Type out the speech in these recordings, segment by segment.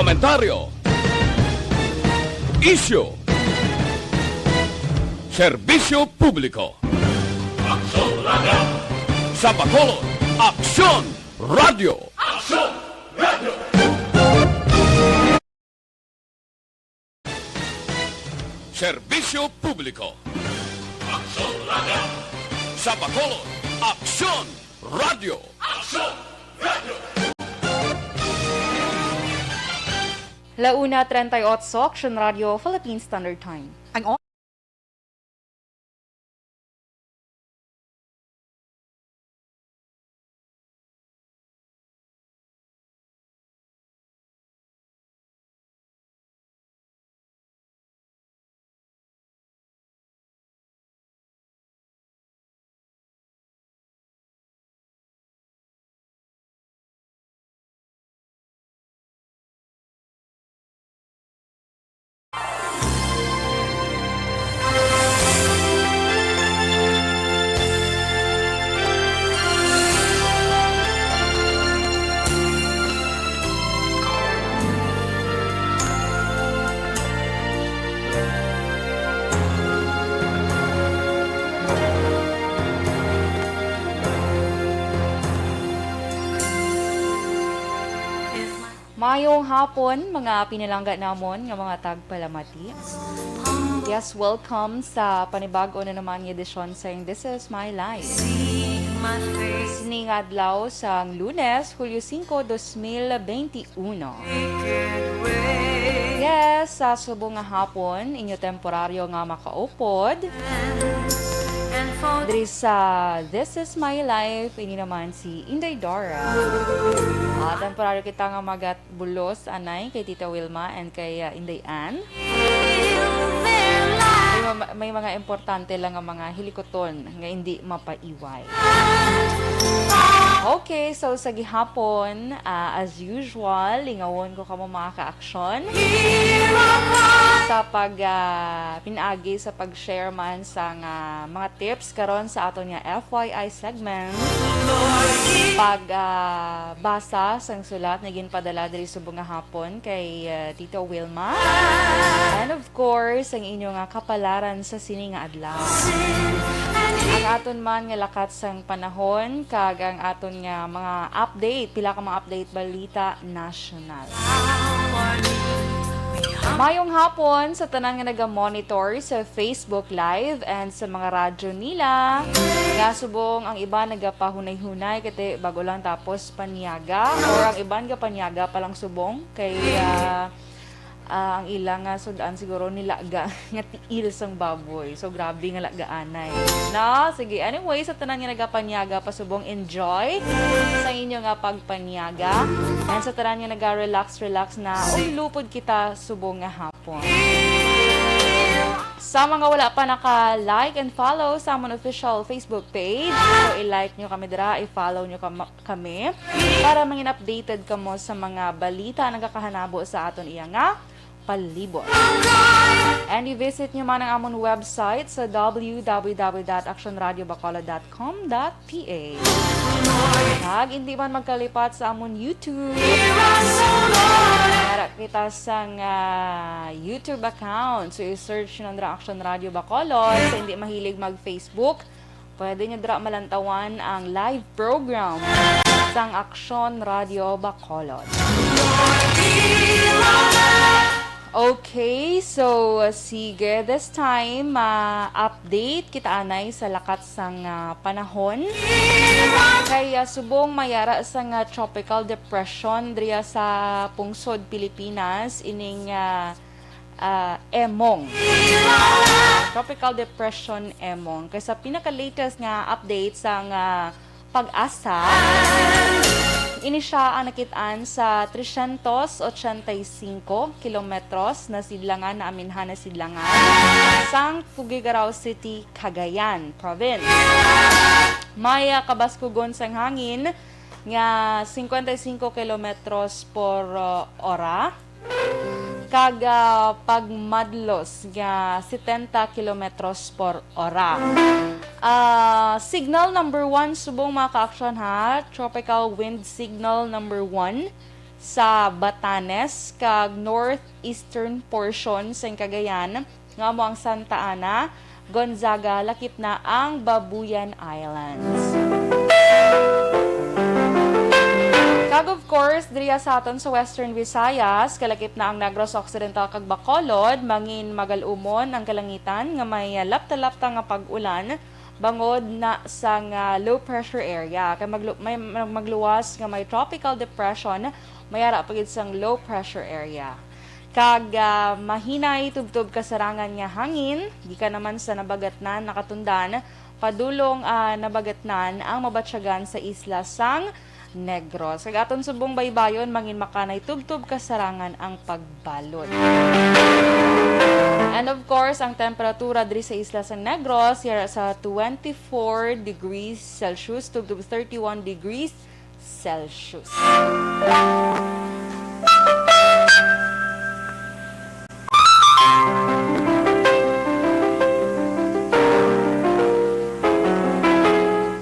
komentaryo, isyu, serbisyo publiko. Aksyon Radio! Sa Bacolod, Aksyon Radio! Aksyon Radio! Serbisyo publiko. Aksyon Radio! Sa Bacolod, Aksyon Radio! Aksyon Radio! Launa 38, Aksyon Radio, Philippine Standard Time. Mayong hapon, mga pinalangga namon nga mga tagpalamati. Yes, welcome sa panibago na naman ng edisyon sa This Is My Life. Sining adlaw sa Lunes, Hulyo 5, 2021. Yes, sa subong nga hapon, inyo temporaryo nga makaupod. Diri sa This Is My Life, ini naman si Inday Dora. Temporaryo kita nga magat bulos anay kay Tita Wilma and kay Inday Ann. May mga importante lang nga mga hilikoton nga hindi mapaiway. Okay, so sa gihapon, as usual, lingawon ko kamo mga ka-aksyon sa pinaagi sa pag-share man sa mga tips karon sa aton nga FYI segment. Basa sang sulat na ginpadala diri subong nga hapon kay Tito Wilma. And of course, ang inyong kapalaran sa sini nga adlaw. Ang aton man nga lakat sang panahon kag ang aton nga mga update, pila ka mga update balita national. Mayong hapon sa tanan nga naga-monitor sa Facebook Live and sa mga radyo nila. Gasubong ang iba nagapahunay-hunay kati bago lang tapos panyaga or ang iban nga panyaga palang subong kay ang ilang sudan siguro nilaga nga tiil sang baboy. So grabe nga lagaanay. No, sige. Anyway, sa tanan nga nagapanyaga pasubong enjoy sa inyo nga pagpanyaga. And sa tanan nga naga-relax na lupod kita subong nga hapon. Sa mga wala pa naka-like and follow sa among official Facebook page, so i-like nyo kami dira, i-follow nyo kami para mangin updated kamo sa mga balita na nagakahanabo sa aton iya nga palibot. And i-visit nyo man ang amon website sa www.actionradiobacolod.com.ph. Hag hindi man magkalipat sa amon YouTube. Para kita sang YouTube account. So i-search nyo ng Action Radio Bacolod. Sa hindi mahilig mag-Facebook, pwede nyo dra malantawan ang live program sang Action Radio Bacolod. Okay, so sige, this time update kita anay sa lakat sang panahon. Kaya subong mayara sang tropical depression driya sa pungsod Pilipinas ining Emong. Tropical depression Emong. Kaya sa pinaka-latest nga update sang Pag-asa, ini siya ang nakitaan sa 385 kilometros na sidlangan na aminhan na sidlangan sang Tugigaraw City, Cagayan Province. May kabaskugon sang hangin nga 55 kilometros por ora kag pagmadlos nga 70 kilometros por ora. Signal number 1 subong mga ka-aksyon ha. Tropical wind signal number 1 sa Batanes kag northeastern portion sa Cagayan nga mo ang Santa Ana, Gonzaga, lakip na ang Babuyan Islands. Kag of course, diriya sa aton sa Western Visayas, kalakip na ang Negros Occidental kag Bacolod, mangin magalumon ang kalangitan nga may lapta-lapta nga pag-ulan bangod na sa low pressure area. Kay may magluwas nga may tropical depression, mayara pagid sang low pressure area. Kag mahinay tubtob kasarangan nga hangin, gikan naman sa nabagatnan nakatundan, padulong nabagatnan ang mabatsyagan sa isla sang Negros. Kag aton subong baybayon, mangin makanay tubtob kasarangan ang pagbalot. And of course, ang temperatura diri sa isla sang Negros yara sa 24 degrees Celsius tubtob 31 degrees Celsius.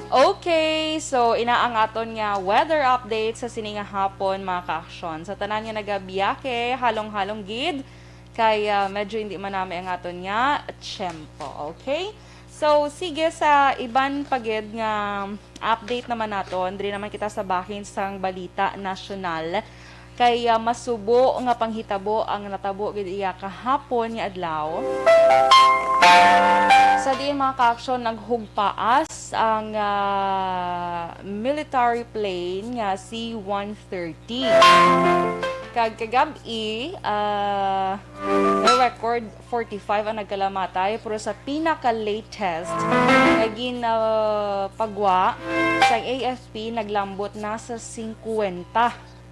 Okay, so inaang aton nga weather update sa sininga hapon mga ka-aksyon. Sa tanan nga nagabiyake, halong-halong gid, kaya medyo hindi man namin ang aton nga tiyempo. Okay? So, sige sa iban pagid nga update naman naton, diri naman kita sa bahin sang balita nasyonal. Kaya masubo nga panghitabo ang natabo gid iya kahapon nga adlaw. Sa diin mga ka-aksyon, naghugpaas ang military plane nga C-130. Kag kagabi, record 45 ang nagkalamatay, pero sa pinaka-latest, naging pagwa sa AFP, naglambot na sa 50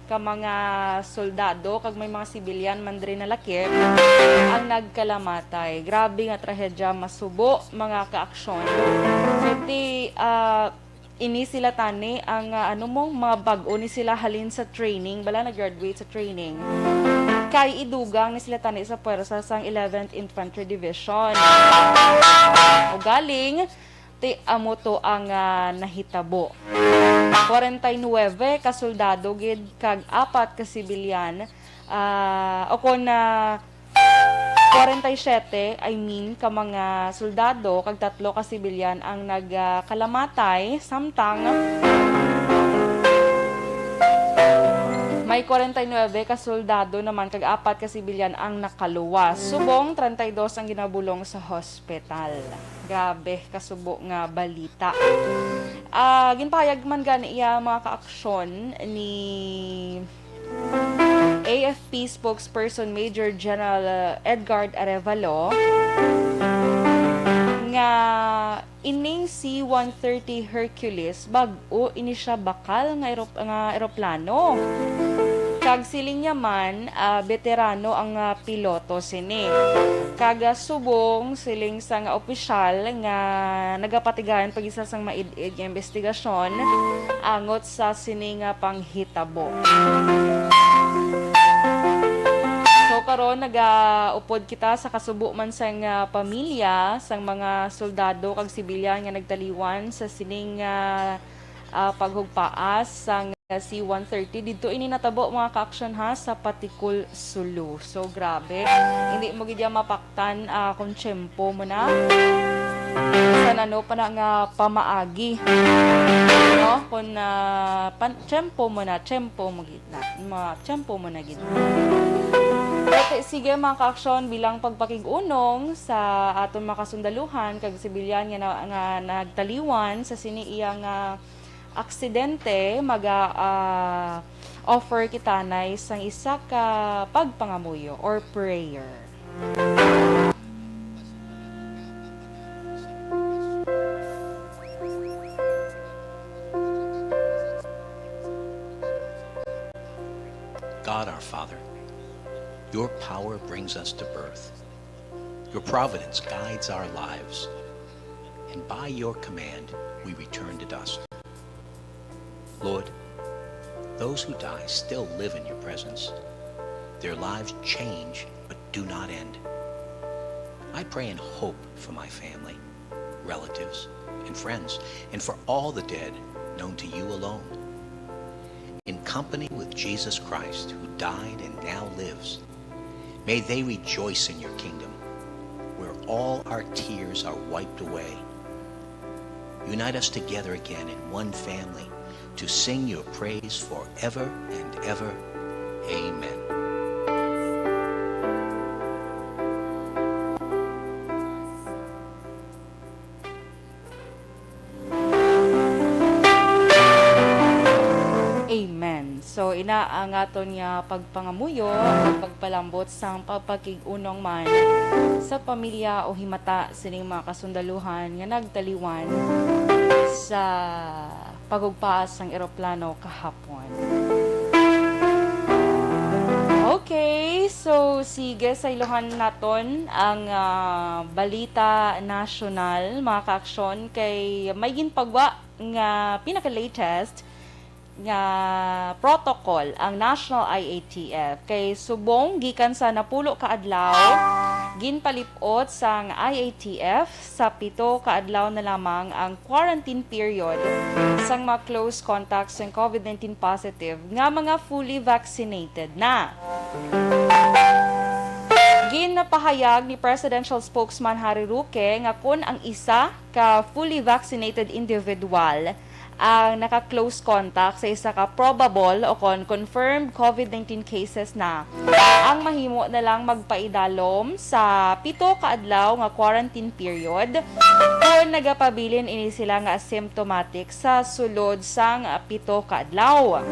ka mga soldado kag may mga sibilyan man diri na lakip ang nagkalamatay. Grabe nga trahedya masubo mga ka-aksyon. Kasi ini sila tani ang mga bag-o ni sila halin sa training, bala nag-graduate sa training. Kay idugang ni sila tani sa puwersa sang 11th Infantry Division. O galing ti amo to ang nahitabo. 49 ka soldado gid kag 4 ka sibilyan o kon 47 ka mga soldado kag 3 ka sibilyan ang nagkalamatay samtang may 49 ka soldado naman kag 4 ka sibilyan ang nakaluwas. Subong 32 ang ginabulong sa hospital. Grabe kasubo nga balita. Ginpahayag man gani iya mga ka-aksyon ni AFP spokesperson Major General Edgard Arevalo nga ining C-130 Hercules bag-o ini siya bakal nga eroplano. Kag siling niya man, veterano ang piloto sini. Kaga subong siling sa nga opisyal nga nagapatigayan pag isa sang maid-id nga investigasyon angot sa sini nga panghitabo. So karon nagaupod kita sa kasubo man sang pamilya sang mga soldado kag sibilyan nga nagtaliwan sa sining paghugpaas sang C-130 dito ini natabo mga ka-aksyon ha sa Patikul, Sulu. So grabe, hindi mo gid mapaktan kung tiyempo mo na sana no pa na nga pamaagi no kung tiyempo mo gid na tiyempo mo na gid. Okay, sige mga ka-aksyon, bilang pagpakig-unong sa aton mga kasundaluhan kag sibilyan nga nagtaliwan sa siniiyang aksidente, offer kita na isang isa ka pagpangamuyo or prayer. God our Father, your power brings us to birth. Your providence guides our lives. And by your command, we return to dust. Lord, those who die still live in your presence. Their lives change but do not end. I pray in hope for my family, relatives, and friends, and for all the dead known to you alone. In company with Jesus Christ, who died and now lives. May they rejoice in your kingdom, where all our tears are wiped away. Unite us together again in one family to sing your praise forever and ever. Amen. Amen. So, ina ang aton nga pagpangamuyo, ang pagpalambot sang papakig-unong man sa pamilya o himata sining mga kasundaluhan nga nagtaliwan sa pagugpaas ng eroplano kahapon. Okay, so sige sa ilohan naton ang balita nasyonal, mga kaaksyon, kay may ginpagwa nga pinaka-latest nga protocol ang National IATF kay subong gikan sa napulo ka adlaw ginpalipot sang IATF sa 7 ka adlaw na lamang ang quarantine period sang mga close contacts ng COVID-19 positive nga mga fully vaccinated na. Ginapahayag ni Presidential Spokesman Harry Roque nga kun ang isa ka fully vaccinated individual ang naka-close contact sa isa ka probable o confirmed COVID-19 cases na ang mahimo na lang magpaidalom sa 7 ka adlaw nga quarantine period kung nagapabilin ini sila nga asymptomatic sa sulod sang 7 ka adlaw.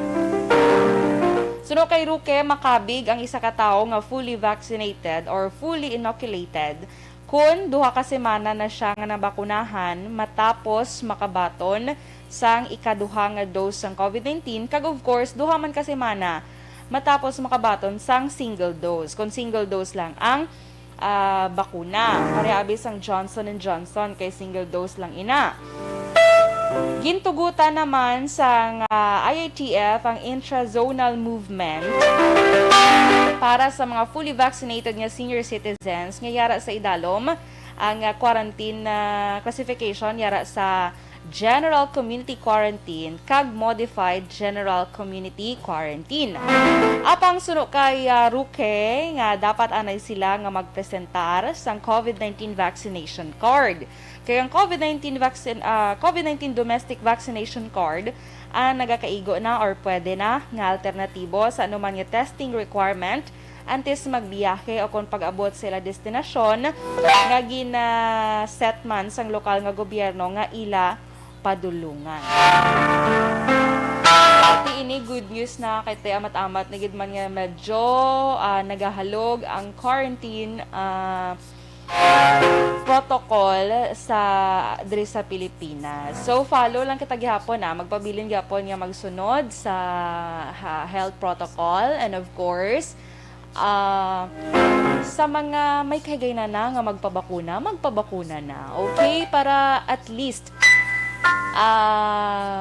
Suno kay Roque, makabig ang isa ka tawo nga fully vaccinated or fully inoculated kung 2 ka semana na siya nga nabakunahan matapos makabaton sang ikaduha nga dose ng COVID-19 kag of course 2 man ka semana matapos makabaton sang single dose. Kung single dose lang ang bakuna. Parehabis ang Johnson & Johnson kay single dose lang ina. Gintugutan naman sa IATF ang intrazonal movement para sa mga fully vaccinated nga senior citizens nga yara sa idalom ang quarantine classification yara sa General Community Quarantine kag Modified General Community Quarantine. Apang suno kay Roque nga dapat anay sila nga magpresentar sang COVID-19 vaccination card. Kaya ang COVID-19 domestic vaccination card ang nagakaigo na or pwede na nga alternatibo sa anuman nga testing requirement antes magbiyahe o kung pag-abot sila destinasyon nga gina-set man sang lokal nga gobyerno nga ila padulungan. Pati ini good news na kay amat-amat na gid man nga medyo nagahalog ang quarantine protocol sa diri sa Pilipinas. So follow lang kita gihapon magpabilin gihapon nga magsunod sa health protocol and of course sa mga may kagayna na nga magpabakuna na. Okay? Para at least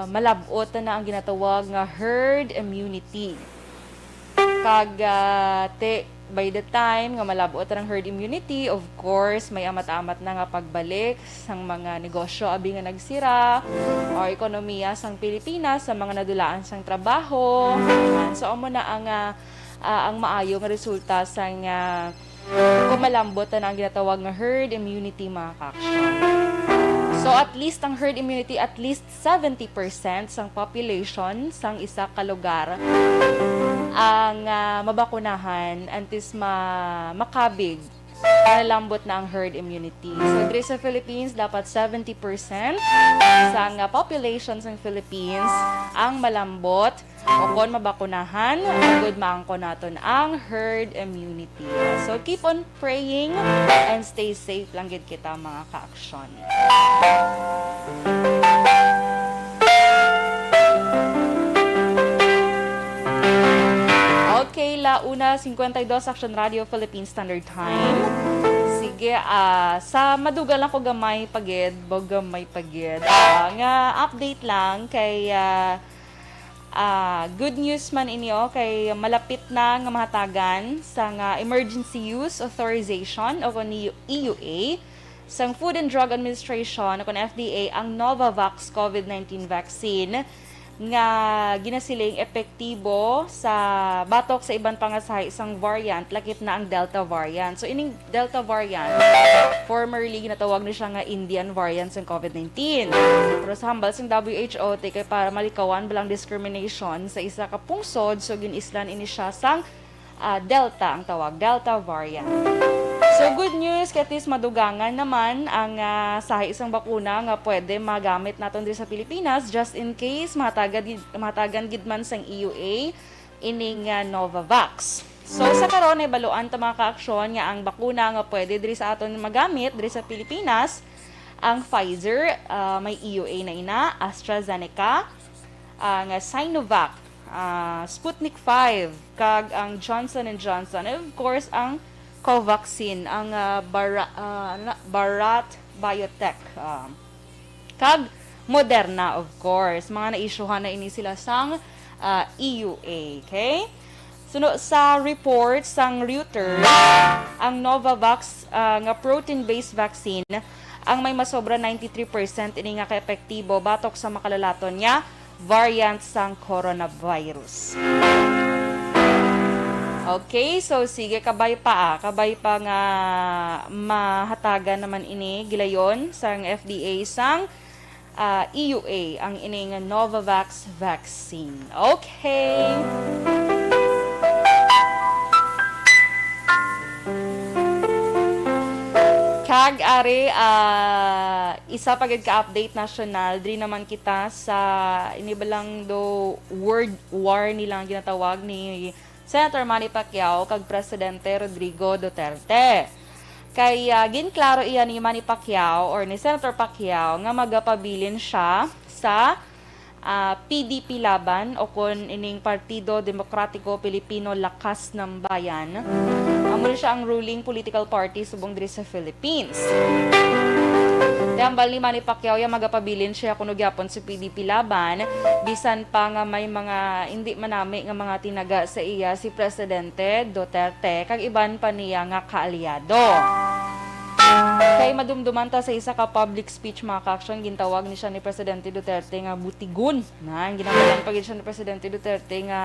malabot na ang ginatawag nga herd immunity. Kag by the time nga malabot ang herd immunity, of course, may amat-amat na nga pagbalik sang mga negosyo abi nga nagsira o ekonomiya sang Pilipinas sa mga nadulaan sang trabaho. So amo na ang maayo nga resulta sang kung malambot na ang ginatawag nga herd immunity, mga kaaksyon. So at least ang herd immunity, at least 70% sang population sang isa ka lugar ang mabakunahan antes makabig nalambot na ang herd immunity. So diri sa Philippines dapat 70% sang population sang Philippines ang malambot o kon mabakunahan good maangko naton ang herd immunity. So keep on praying and stay safe lang gid kita, mga kaaksyon. Okay, launa 52 Action Radio Philippine Standard Time. Sige, sa madugal lang ko gamay pagid, nga update lang kay good news man inyo kay malapit na nga mahatagan sa emergency use authorization o ni EUA sang Food and Drug Administration o FDA ang Novavax COVID-19 vaccine nga ginasiling epektibo sa batok sa ibang pangasahi isang variant lakip na ang Delta variant. So ining Delta variant formerly ginatawag ni siya nga Indian variant ng COVID-19. Pero sa hambal sang WHO kay para malikawan balang discrimination sa isa ka pungsod, so ginislan ini siya sang Delta ang tawag, Delta variant. So good news, katis madugangan naman ang sa isang bakuna nga pwede magamit naton diri sa Pilipinas just in case matagan gid man sang EUA ining Novavax. So sa karon ay baluan ta mga kaaksyon nga ang bakuna nga pwede diri sa aton magamit diri sa Pilipinas ang Pfizer, may EUA na ina, AstraZeneca, ang Sinovac, Sputnik 5, kag ang Johnson & Johnson, and of course ang Covaxin, ang Bharat Biotech, kag Moderna, of course. Mga na-issuehan na ini sila sang EUA, okay? Suno sa report sang Reuters, ang Novavax nga protein-based vaccine ang may masobra 93% ini nga ka-epektibo batok sa makalalaton niya variant sang coronavirus. Okay, so sige kabay pa nga mahatagan naman ini gilayon sang FDA sang EUA ang ini nga Novavax vaccine. Okay. Kag ari isa pagid ka-update national diri naman kita sa inibalang do word war nilang ginatawag ni Senator Manny Pacquiao kag Presidente Rodrigo Duterte. Kay ginklaro iya ni Manny Pacquiao or ni Senator Pacquiao nga magapabilin siya sa PDP laban o kun ining Partido Demokratiko Pilipino Lakas ng Bayan. Amo siya ang ruling political party subong diri sa Philippines. Dambal ni Manny Pacquiao ya magapabilin siya kuno gyapon sa PDP laban bisan pa nga may mga hindi manami nga mga tinaga sa iya si Presidente Duterte kag iban pa niya nga kaalyado. Kay madumduman ta sa isa ka public speech mga ka-action, gintawag ni siya ni Presidente Duterte nga butigon. Ginamalan pa gid siya ni Presidente Duterte nga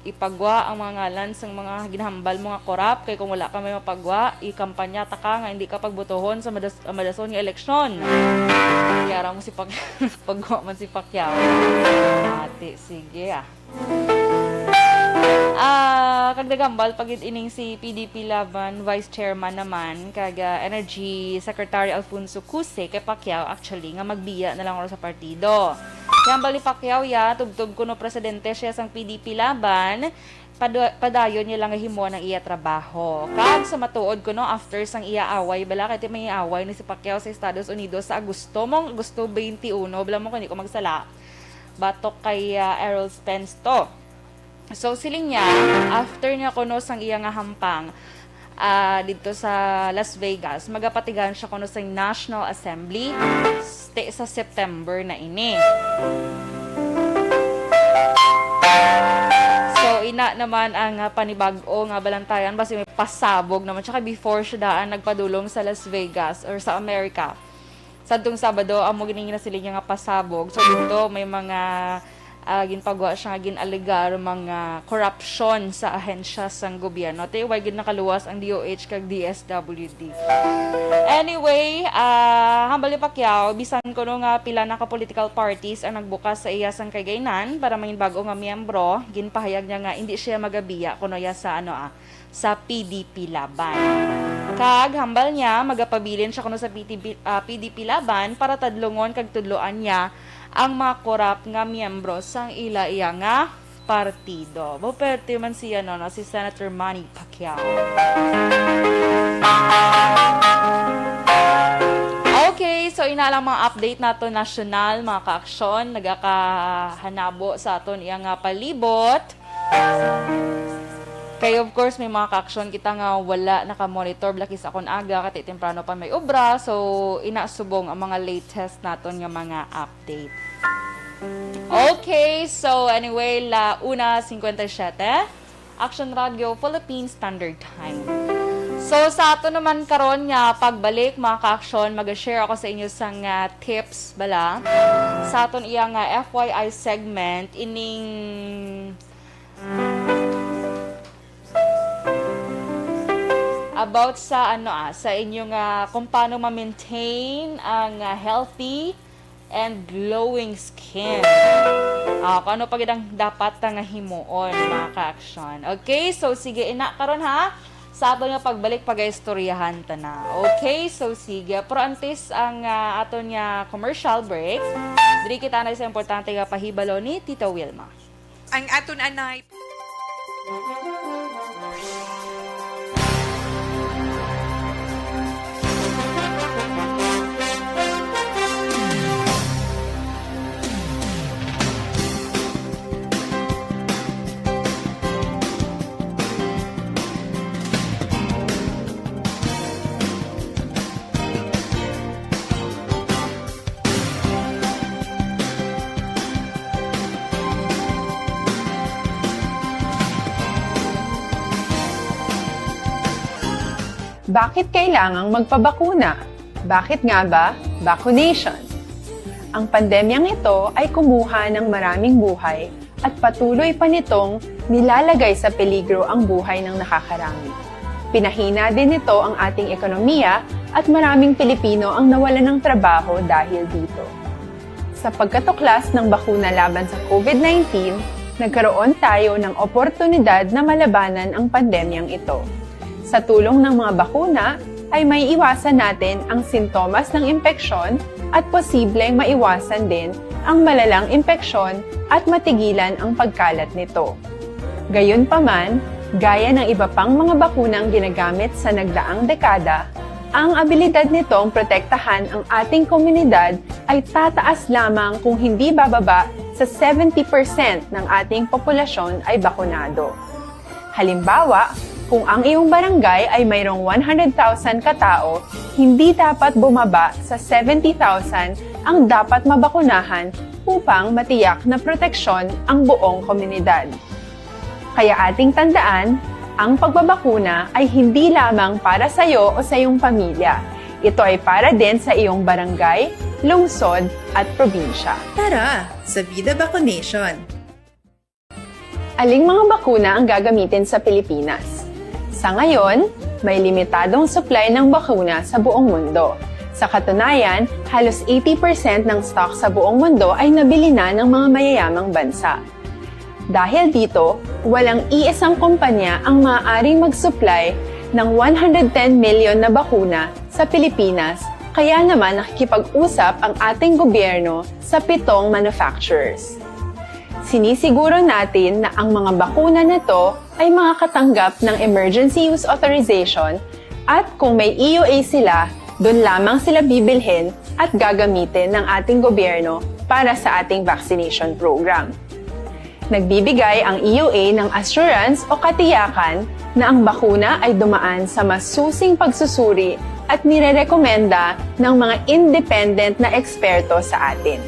ipagwa ang mga ngalan sang mga ginahambal mga korap kay kung wala ka may mapagwa, ikampanya ta ka nga hindi ka pagbotohon sa madason nga eleksyon. Yara mo si pagwa man si Pacquiao. Ate, sige kagdagambal pagid ining si PDP laban Vice Chairman naman kag Energy Secretary Alfonso Cuse kay Pacquiao actually nga magbiya na lang sa partido. Kambal ni Pacquiao ya tubtub kuno presidente siya sang PDP laban padayon niya lang himo ng iya trabaho. Kag sa matuod kuno after sang iya away bala kay may away ni si Pacquiao sa Estados Unidos sa Agosto 21 bala mo kani ko magsala. Batok kay Errol Spence to. So siling niya, after niya kuno sang iya nga hampang dito sa Las Vegas, magapatigan siya kuno sa National Assembly sa September na ini. So ina naman ang panibag-o nga balantayan basi may pasabog naman siya before siya daan nagpadulong sa Las Vegas or sa Amerika. Sadtong Sabado amo gining na sila nga pasabog. So dito may mga ginpagwa siya nga ginalegar mga corruption sa ahensya sang gobyerno. Tay way gid nakaluwas ang DOH kag DSWD. Anyway, hambal ni Pacquiao bisan kuno nga pila na ka political parties ang nagbukas sa iya sang kagaynan para may bago nga miyembro, ginpahayag niya nga hindi siya magabiya kuno ya sa sa PDP laban. Kag hambal niya magapabilin siya kuno sa PDP laban para tadlungon kag tudloan niya ang mga korap nga miyembro sang iya nga partido. Boperte man siya si Senator Manny Pacquiao. Okay, so ina lang mga update nato national mga ka-aksyon nagakahanabo sa aton iya nga palibot. Kaya of course may mga ka-aksyon kita nga wala naka-monitor blakis akon aga kati temprano pa may obra, so inasubong ang mga latest naton nga mga update. Okay, so anyway, 1:57 Action Radio Philippine Standard Time. So sa ato naman karon nga pagbalik mga ka-aksyon, mag-share ako sa inyo sang tips bala sa aton iyang FYI segment ining about sa sa inyong kung paano ma-maintain ang healthy and glowing skin. Kung ano pa gid ang dapat nga himuon mga ka-aksyon. Okay, so sige ina karon ha sa ato nga pagbalik pag-istoryahan ta na. Okay, so sige. Pero antes ang aton nga commercial break, diri kita na sa importante nga pahibalo ni Tita Wilma. Ang aton anay Bakit kailangang magpabakuna? Bakit nga ba vaccination? Ang pandemyang ito ay kumuha ng maraming buhay at patuloy pa nitong nilalagay sa peligro ang buhay ng nakakarami. Pinahina din nito ang ating ekonomiya at maraming Pilipino ang nawalan ng trabaho dahil dito. Sa pagkatuklas ng bakuna laban sa COVID-19, nagkaroon tayo ng oportunidad na malabanan ang pandemyang ito. Sa tulong ng mga bakuna, ay may iwasan natin ang sintomas ng impeksyon at posibleng maiwasan din ang malalang impeksyon at matigilan ang pagkalat nito. Gayunpaman, gaya ng iba pang mga bakunang ginagamit sa nagdaang dekada, ang abilidad nitong protektahan ang ating komunidad ay tataas lamang kung hindi bababa sa 70% ng ating populasyon ay bakunado. Halimbawa, kung ang iyong barangay ay mayroong 100,000 katao, hindi dapat bumaba sa 70,000 ang dapat mabakunahan upang matiyak na proteksyon ang buong komunidad. Kaya ating tandaan, ang pagbabakuna ay hindi lamang para sa iyo o sa iyong pamilya. Ito ay para din sa iyong barangay, lungsod at probinsya. Tara sa Vida Vaccination. Aling mga bakuna ang gagamitin sa Pilipinas? Sa ngayon, may limitadong supply ng bakuna sa buong mundo. Sa katunayan, halos 80% ng stock sa buong mundo ay nabili na ng mga mayayamang bansa. Dahil dito, walang iisang kumpanya ang maaaring mag-supply ng 110 million na bakuna sa Pilipinas, kaya naman nakikipag-usap ang ating gobyerno sa 7 manufacturers. Sinisiguro natin na ang mga bakuna na to ay makakatanggap ng Emergency Use Authorization at kung may EUA sila, doon lamang sila bibilhin at gagamitin ng ating gobyerno para sa ating vaccination program. Nagbibigay ang EUA ng assurance o katiyakan na ang bakuna ay dumaan sa masusing pagsusuri at nirerekomenda ng mga independent na eksperto sa atin.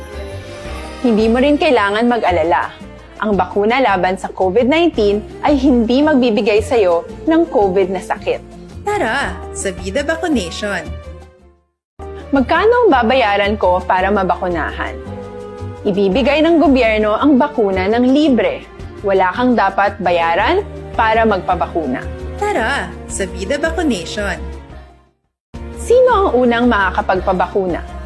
Hindi mo rin kailangan mag-alala. Ang bakuna laban sa COVID-19 ay hindi magbibigay sa iyo ng COVID na sakit. Tara sa Vida Vaccination. Magkano ang babayaran ko para mabakunahan? Ibibigay ng gobyerno ang bakuna ng libre. Wala kang dapat bayaran para magpabakuna. Tara sa Vida Vaccination. Sino ang unang makakapagpabakuna?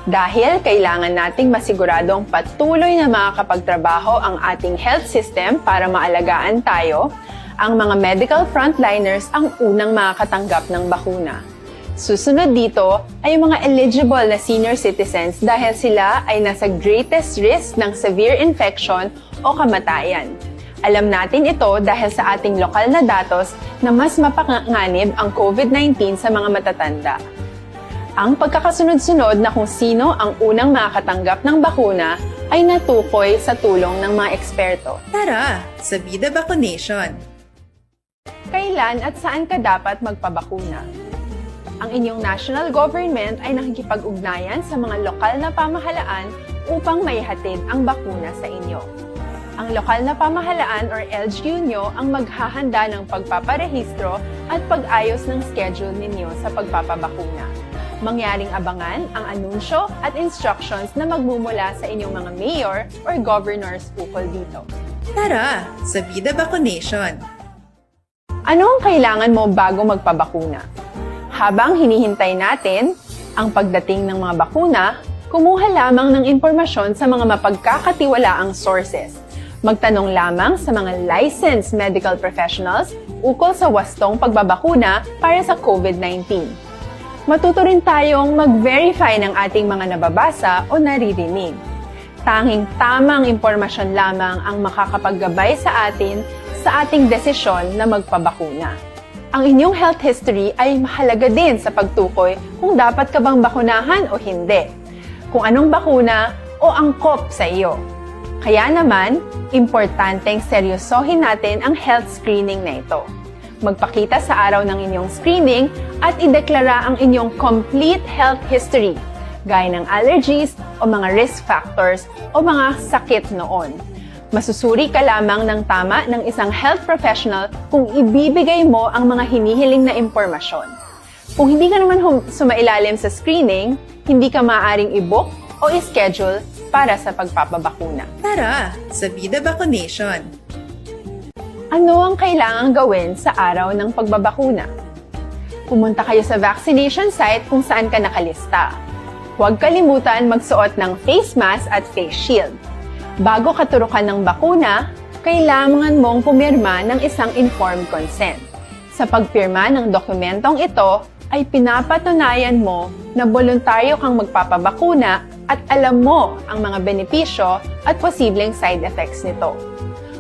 Dahil kailangan nating masiguradong patuloy na makakapagtrabaho ang ating health system para maalagaan tayo, ang mga medical frontliners ang unang makakatanggap ng bakuna. Susunod dito ay mga eligible na senior citizens dahil sila ay nasa greatest risk ng severe infection o kamatayan. Alam natin ito dahil sa ating lokal na datos na mas mapanganib ang COVID-19 sa mga matatanda. Ang pagkakasunod-sunod na kung sino ang unang makakatanggap ng bakuna ay natukoy sa tulong ng mga eksperto. Tara sa Vida Vaccination. Kailan at saan ka dapat magpabakuna? Ang inyong national government ay nakikipag-ugnayan sa mga lokal na pamahalaan upang maihatid ang bakuna sa inyo. Ang lokal na pamahalaan or LGU nyo ang maghahanda ng pagpaparehistro at pag-ayos ng schedule ninyo sa pagpapabakuna. Mangyaring abangan ang anunsyo at instructions na magmumula sa inyong mga mayor or governors ukol dito. Tara sa Vida Vaccination! Ano ang kailangan mo bago magpabakuna? Habang hinihintay natin ang pagdating ng mga bakuna, kumuha lamang ng impormasyon sa mga mapagkakatiwalaang sources. Magtanong lamang sa mga licensed medical professionals ukol sa wastong pagbabakuna para sa COVID-19. Matuto rin tayong mag-verify ng ating mga nababasa o naririnig. Tanging tamang impormasyon lamang ang makakapaggabay sa atin sa ating desisyon na magpabakuna. Ang inyong health history ay mahalaga din sa pagtukoy kung dapat ka bang bakunahan o hindi, kung anong bakuna o angkop sa iyo. Kaya naman, importanteng seryosohin natin ang health screening na ito. Magpakita sa araw ng inyong screening at ideklara ang inyong complete health history, gaya ng allergies o mga risk factors o mga sakit noon. Masusuri ka lamang ng tama ng isang health professional kung ibibigay mo ang mga hinihiling na impormasyon. Kung hindi ka naman sumailalim sa screening, hindi ka maaaring i-book o i-schedule para sa pagpapabakuna. Tara sa Vida Vaccination! Ano ang kailangang gawin sa araw ng pagbabakuna? Pumunta kayo sa vaccination site kung saan ka nakalista. Huwag kalimutan magsuot ng face mask at face shield. Bago ka turukan ng bakuna, kailangan mong pumirma ng isang informed consent. Sa pagpirma ng dokumentong ito, ay pinapatunayan mo na voluntaryo kang magpapabakuna at alam mo ang mga benepisyo at posibleng side effects nito.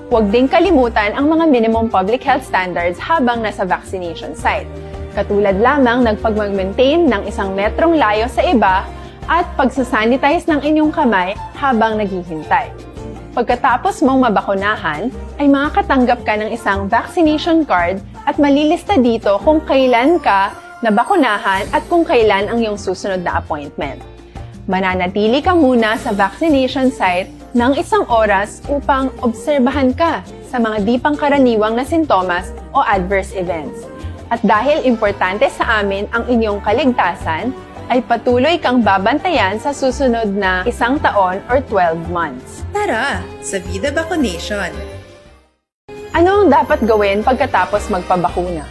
Huwag din kalimutan ang mga minimum public health standards habang nasa vaccination site. Katulad lamang nagpag-maintain ng 1 metrong layo sa iba at pagsasanitize ng inyong kamay habang naghihintay. Pagkatapos mong mabakunahan, ay makakatanggap ka ng isang vaccination card at malilista dito kung kailan ka nabakunahan at kung kailan ang iyong susunod na appointment. Mananatili ka muna sa vaccination site ng 1 oras upang obserbahan ka sa mga di pangkaraniwang na sintomas o adverse events. At dahil importante sa amin ang inyong kaligtasan, ay patuloy kang babantayan sa susunod na 1 taon or 12 months. Tara sa Vida Vaccination! Ano ang dapat gawin pagkatapos magpabakuna?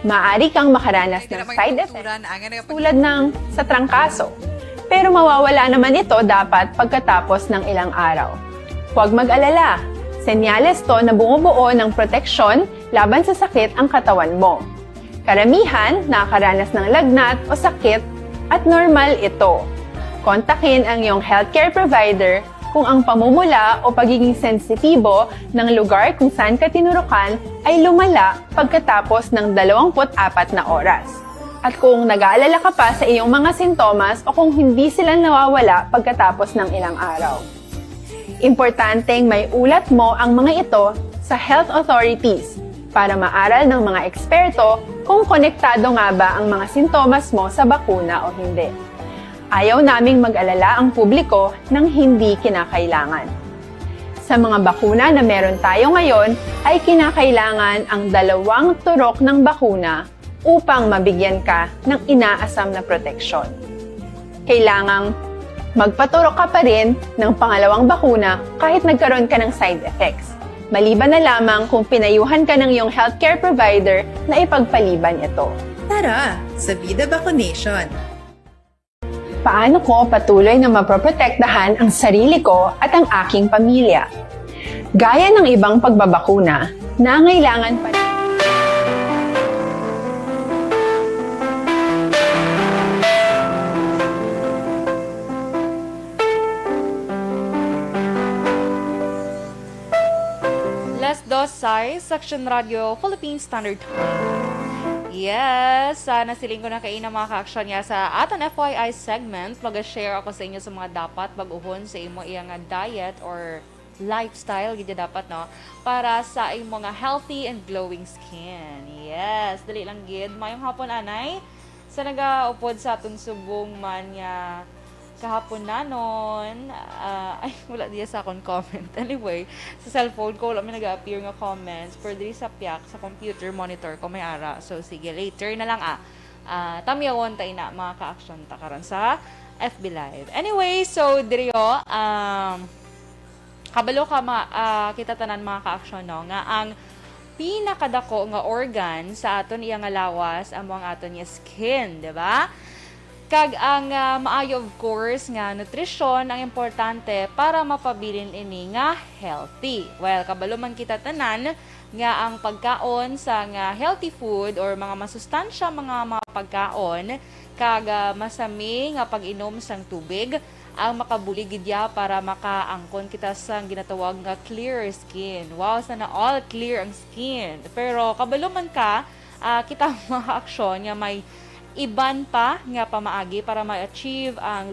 Maaari kang makaranas ng side effects tulad ng sa trangkaso. Pero mawawala naman ito dapat pagkatapos ng ilang araw. Huwag mag-alala. Senyales to na bumubuo ng proteksyon laban sa sakit ang katawan mo. Karamihan nakakaranas ng lagnat o sakit at normal ito. Kontakin ang iyong healthcare provider kung ang pamumula o pagiging sensitibo ng lugar kung saan ka tinurukan ay lumala pagkatapos ng 24 na oras. At kung nag-aalala ka pa sa iyong mga sintomas o kung hindi sila nawawala pagkatapos ng ilang araw. Importanteng may ulat mo ang mga ito sa health authorities para maaral ng mga eksperto kung konektado nga ba ang mga sintomas mo sa bakuna o hindi. Ayaw naming mag-alala ang publiko ng hindi kinakailangan. Sa mga bakuna na meron tayo ngayon ay kinakailangan ang 2 turok ng bakuna upang mabigyan ka ng inaasam na proteksyon. Kailangang magpaturok ka pa rin ng pangalawang bakuna kahit nagkaroon ka ng side effects. Maliban na lamang kung pinayuhan ka ng iyong healthcare provider na ipagpaliban ito. Tara sa Vida Vaccination! Paano ko patuloy na maproprotektahan ang sarili ko at ang aking pamilya? Gaya ng ibang pagbabakuna, nangailangan pa Las 2 Section Radio, Philippine Standard Time. Yes, nasiling ko na kayo ng mga ka-action niya sa aton FYI segment. Mag-share ako sa inyo sa mga dapat baguhon sa imo iyang diet or lifestyle, gid dapat no, para sa imo mga healthy and glowing skin. Yes, dali lang gid. Mayong hapon anay sa nagaupod sa aton subong man niya kahapon na nun, ay, wala diya sa akong comment. Anyway, sa cellphone ko, wala may nag-appear nga comments. Pero diri sa piyak, sa computer monitor ko may ara. So, sige, later na lang tamiyawon tayo na mga ka-action ta karon sa FB Live. Anyway, so, diri kabalo ka kita tanan mga ka-action, no, nga ang pinakadako nga organ sa aton iya nga lawas amo ang aton nga skin, di ba? Kag ang maayo of course nga nutrisyon ang importante para mapabilin ini nga healthy. Well, kabalo man kita tanan nga ang pagkaon sa nga healthy food or mga masustansya mga pagkaon kag masami nga pag-inom sang tubig ang makabuligid ya para makaangkon kita sa ginatawag nga clear skin. Wow, sana all clear ang skin. Pero kabalo man kita mga aksyon nga may iban pa nga pamaagi para ma-achieve ang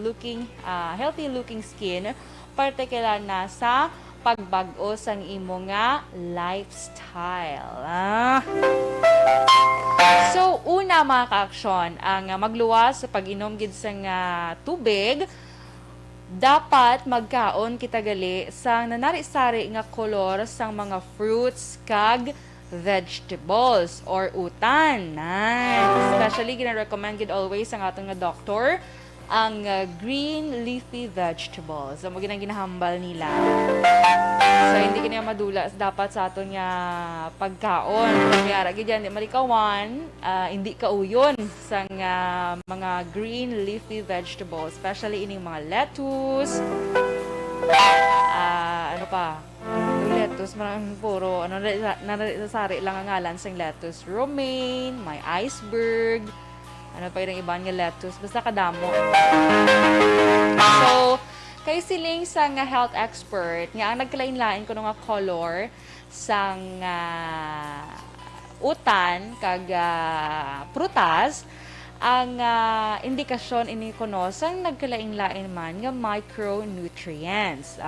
healthy looking skin, particular na sa pagbag-o sang imo nga lifestyle. So, una mga ka-aksyon, ang magluwas sa pag-inom gid sa tubig, dapat magkaon kita gali sa nanari-sari nga kolor sang mga fruits kag vegetables or utan. Especially gina-recommend gid always ang atong nga doctor ang green leafy vegetables. So mo ginahambal nila. So hindi kini madula dapat sa aton nga pagkaon. Kaya gid yan di malikawan, hindi kauyon sa mga green leafy vegetables, especially ining mga lettuce. Ano pa? Lettuce, marang puro, narisari lang ang ngalan sa lettuce. Romaine, may iceberg, ano pa yung ibang nga lettuce, basta kadamo. So, kay siling sa nga health expert, nga ang nagkalain-lain ko nga color sa utan, kag prutas, ang indikasyon ini kuno sang nagkalain-lain man nga micronutrients.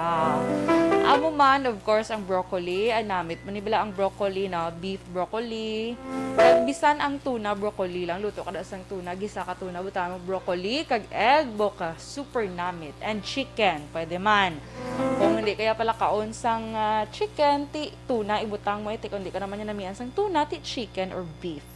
Amo man of course ang broccoli, namit manibala ang broccoli na beef broccoli. Kag bisan ang tuna broccoli lang luto kada sang tuna, gisa ka tuna buta mo broccoli kag egg boka super namit and chicken pwede man. Kung hindi kaya pala kaon sang chicken ti tuna ibutang mo iti kundi ka naman yan namian sang tuna ti chicken or beef.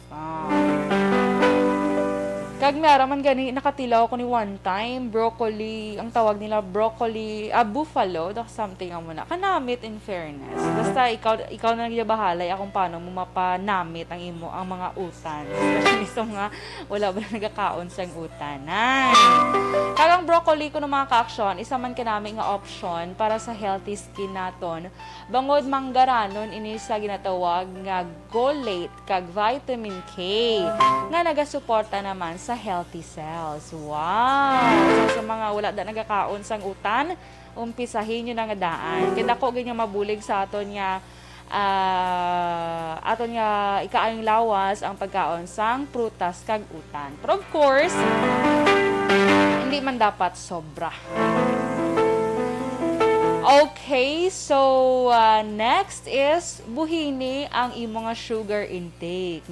Kag meron man gani nakatilaw ko ni one time broccoli, ang tawag nila broccoli, buffalo, something ang muna. Kanamit in fairness. Basta ikaw na nagbahalay akong paano mo mapanamit ang mga utan. Especially so nga wala ba nagakaon sang utanan. Kag ang broccoli ko ng mga ka-aksyon, isa man kanami nga option para sa healthy skin naton. Bangod manggaranon ini sa ginatawag nga folate kag vitamin K nga nagasuporta naman sa healthy cells. Wow! So, sa mga wala da nagakaon sang utan, umpisahin nyo na nga daan. Kaya ako ganyan mabulig sa aton nga ikaayong lawas ang pagkaon sang prutas kag utan. Pero of course, hindi man dapat sobra. Okay, so next is buhini ang imong nga sugar intake.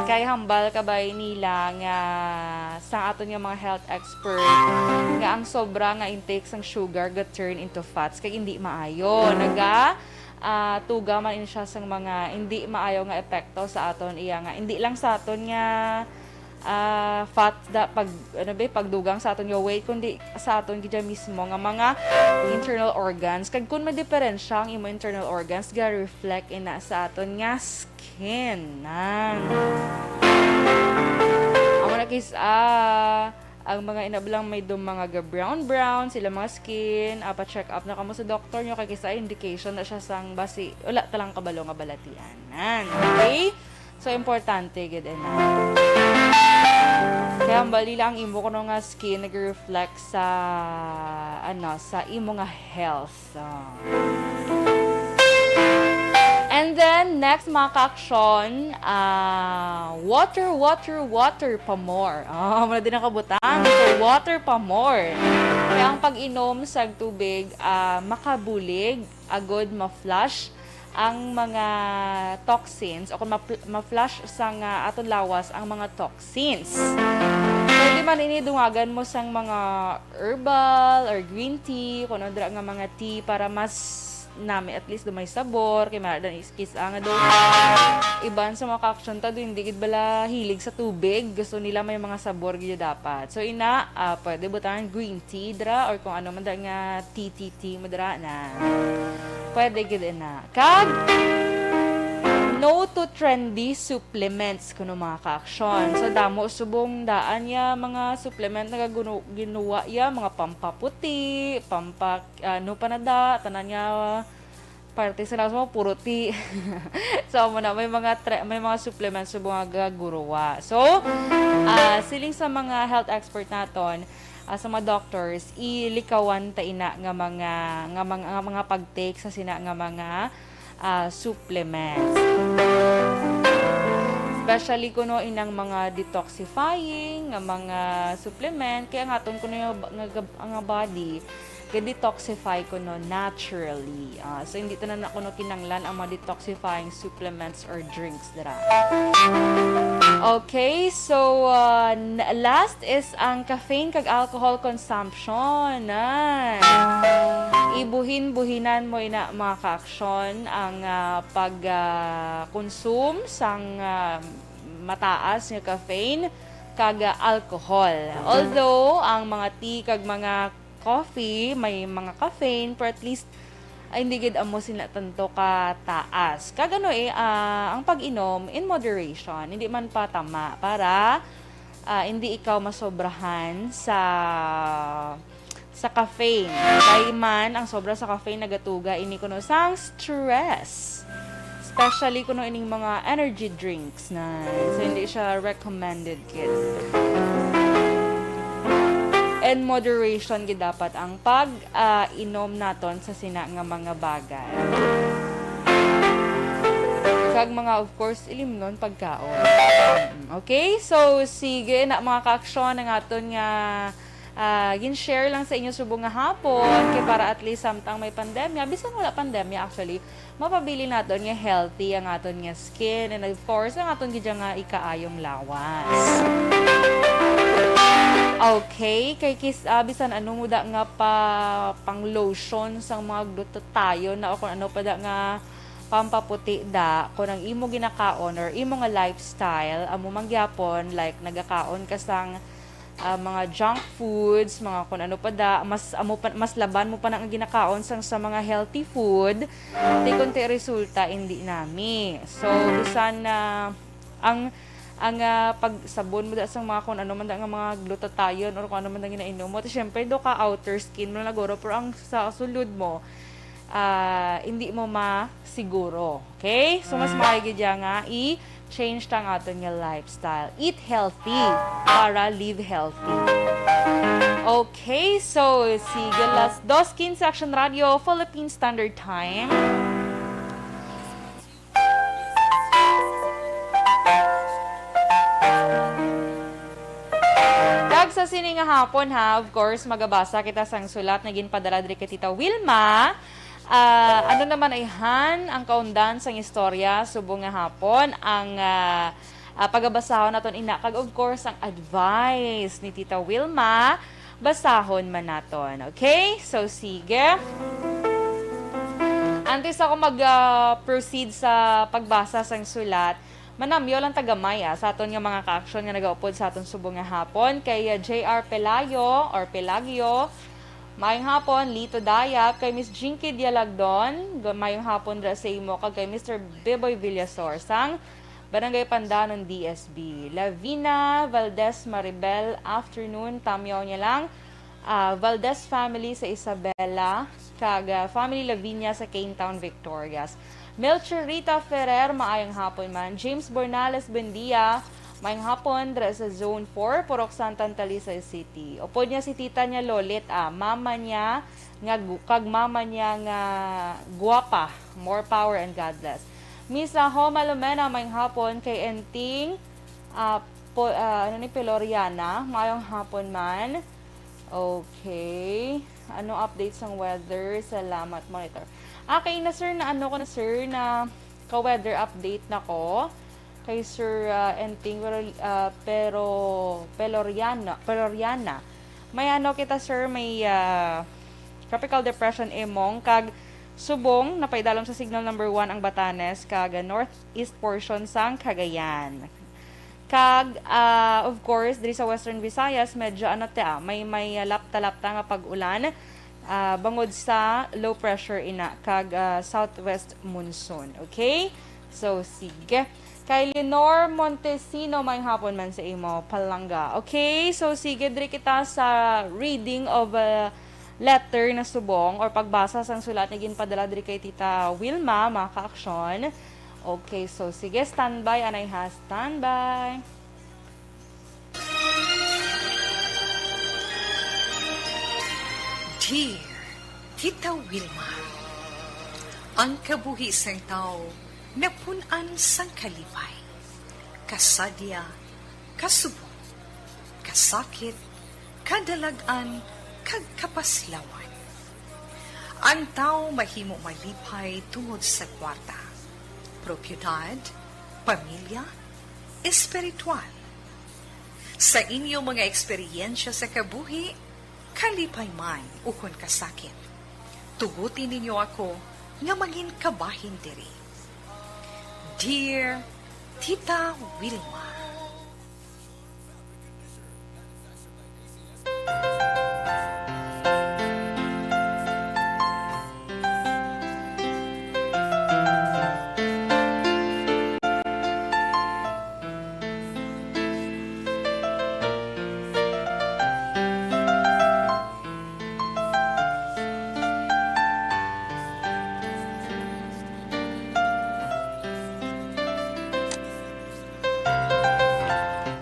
Kay hambal kabay nila nga sa aton nga mga health expert nga ang sobra nga intake sang sugar ga turn into fats kay hindi maayo. Tuga man in siya sang mga hindi maayo nga epekto sa aton iya nga hindi lang sa aton nga fat pagdugang sa aton yung weight kundi sa aton gid mismo nga mga internal organs kag kun madiperensya ang imo internal organs ga reflect ina sa aton nga skin ang mga inablang may mga brown sila mga skin pa-check up na kamo sa doktor nyo kay kisa indication na siya sang basi wala talang kabalo nga balatian. Okay? So importante gid ina. Kaya bali lang imo kuno nga skin nag-reflect sa sa imo nga health. And then next mga ka-aksyon, water pa more. Wala din nakabutang. So water pa more. Kaya ang pag-inom sa tubig makabulig, agod ma-flush ang mga toxins o kung ma-flush sa aton lawas ang mga toxins. So Pwede man ini dungagan mo sang mga herbal or green tea, kuno dra nga mga tea para mas nami at least dumay sabor kay mara iskis nga do iban sa mga ka-action ta do hindi gid bala hilig sa tubig, gusto nila may mga sabor gid dapat. So pwede butangan green tea dra or kung ano man da nga tea mo dra na pwede gid na kag no to trendy supplements kuno mga ka-action. So damo subong daan ya mga supplement na ginawa ya mga pampaputi, ano pa na da tanan nga parte sa mo puro tea. So mo na may mga supplements subong nga guruwa. So siling sa mga health expert naton sa mga doctors ilikawan ta ina nga mga pag-take sa sina nga mga supplements. Especially kuno inang mga detoxifying nga mga supplement kaya nga aton kuno nga body detoxify kuno naturally. So hindi ta na kuno kinanglan ang mga detoxifying supplements or drinks dira. Okay, so last is ang caffeine kag alcohol consumption. Ibuhin-buhinan mo ina mga ka-action ang pag-consume sang mataas nga caffeine kag alcohol. Although ang mga tea kag mga coffee may mga caffeine pero at least hindi gid amo sila tanto ka taas. Kagano ang pag-inom in moderation, hindi man pa tama para hindi ikaw masobrahan sa caffeine. Kay man ang sobra sa caffeine nagatuga ini kuno sang stress. Especially kuno ining mga energy drinks na so hindi siya recommended kid. And moderation gid dapat ang pag-inom naton sa sina nga mga bagay. Kag mga of course ilimnon pagkaon. Okay? So sige na mga ka-aksyon ang aton nga gin-share lang sa inyo subong nga hapon kay para at least samtang may pandemya, bisan wala pandemya actually, mapabili naton nga healthy ang aton nga skin and of course ang aton gid nga ikaayong lawas. Okay, kay bisan ano mo da nga pang lotion sang mga gluto tayo na o kung ano pa da nga pampaputi da kung ang imo ginakaon or imo nga lifestyle amo mangyapon like nagakaon ka sang mga junk foods, mga kung ano pa da, mas laban mo pa na ang ginakaon sang sa mga healthy food, di kunti resulta hindi nami. So bisan na ang pagsabon mo da sa mga kung ano man da nga mga glutathione or kung ano man da ginainom mo, syempre do ka outer skin mo na guro pero ang sa sulod mo hindi mo masiguro. Okay? So mas maigi nga i-change tang aton nga lifestyle. Eat healthy para live healthy. Okay, so sige las 2:15 sa Action Radio Philippine Standard Time. Sa sini nga hapon ha, of course, magabasa kita sang sulat na ginpadala diri kay Tita Wilma. Ano naman ay ang kaundan sang istorya subong nga hapon ang pagabasahon naton ina kag of course ang advice ni Tita Wilma basahon man naton. Okay? So sige. Antes ako mag-proceed sa pagbasa sang sulat, manamyo lang tagamay sa aton nga mga ka-action nga nagaupod sa aton subong nga hapon kay JR Pelayo or Pelagio. Mayong hapon Lito Dayap kay Miss Jinky Dialagdon. Mayong hapon dra sa imo kay Mr. Beboy Villasor sang Barangay Pandanon DSB. Lavina Valdez Maribel, afternoon tamyaw niya lang. Valdez family sa Isabela kag family Lavinia sa Cane Town, Victorias. Melchor Rita Ferrer, maayong hapon man. James Bornales Bendia, maayong hapon dra sa Zone 4, Purok Santan, Talisay City. Upod niya si tita niya Lolit, mama niya nga kag mama niya nga guwapa. More power and God bless. Misa Homa Lumena, maayong hapon kay Enting Peloriana, maayong hapon man. Okay. Ano updates ng weather? Salamat, monitor. Okay na sir, na ka-weather update na ko. kay Sir Enting Peloriana. May ano kita sir, may tropical depression imong kag subong napaidalom sa signal number 1 ang Batanes kag northeast portion sang Cagayan. Kag of course diri sa Western Visayas medyo may lapta-lapta nga pag-ulan bangod sa low pressure ina kag southwest monsoon. Okay? So sige. Kay Lenore Montesino may hapon man sa imo palangga. Okay? So sige diri kita sa reading of a letter na subong or pagbasa sang sulat na ginpadala diri kay Tita Wilma mga ka-aksyon. Okay, so sige, standby, anay ha, standby. Dear Tita Wilma, ang kabuhi sang tao napunan sang kalipay, kasadya, kasubong, kasakit, kadalagan, kag kapaslawan. Ang tao mahimo malipay tungod sa kwarta, propiedad, pamilya, espiritual. Sa inyo mga eksperyensya sa kabuhi, kalipay man ukon kasakit. Tugutin ninyo ako nga maging kabahin diri. Dear Tita Wilma,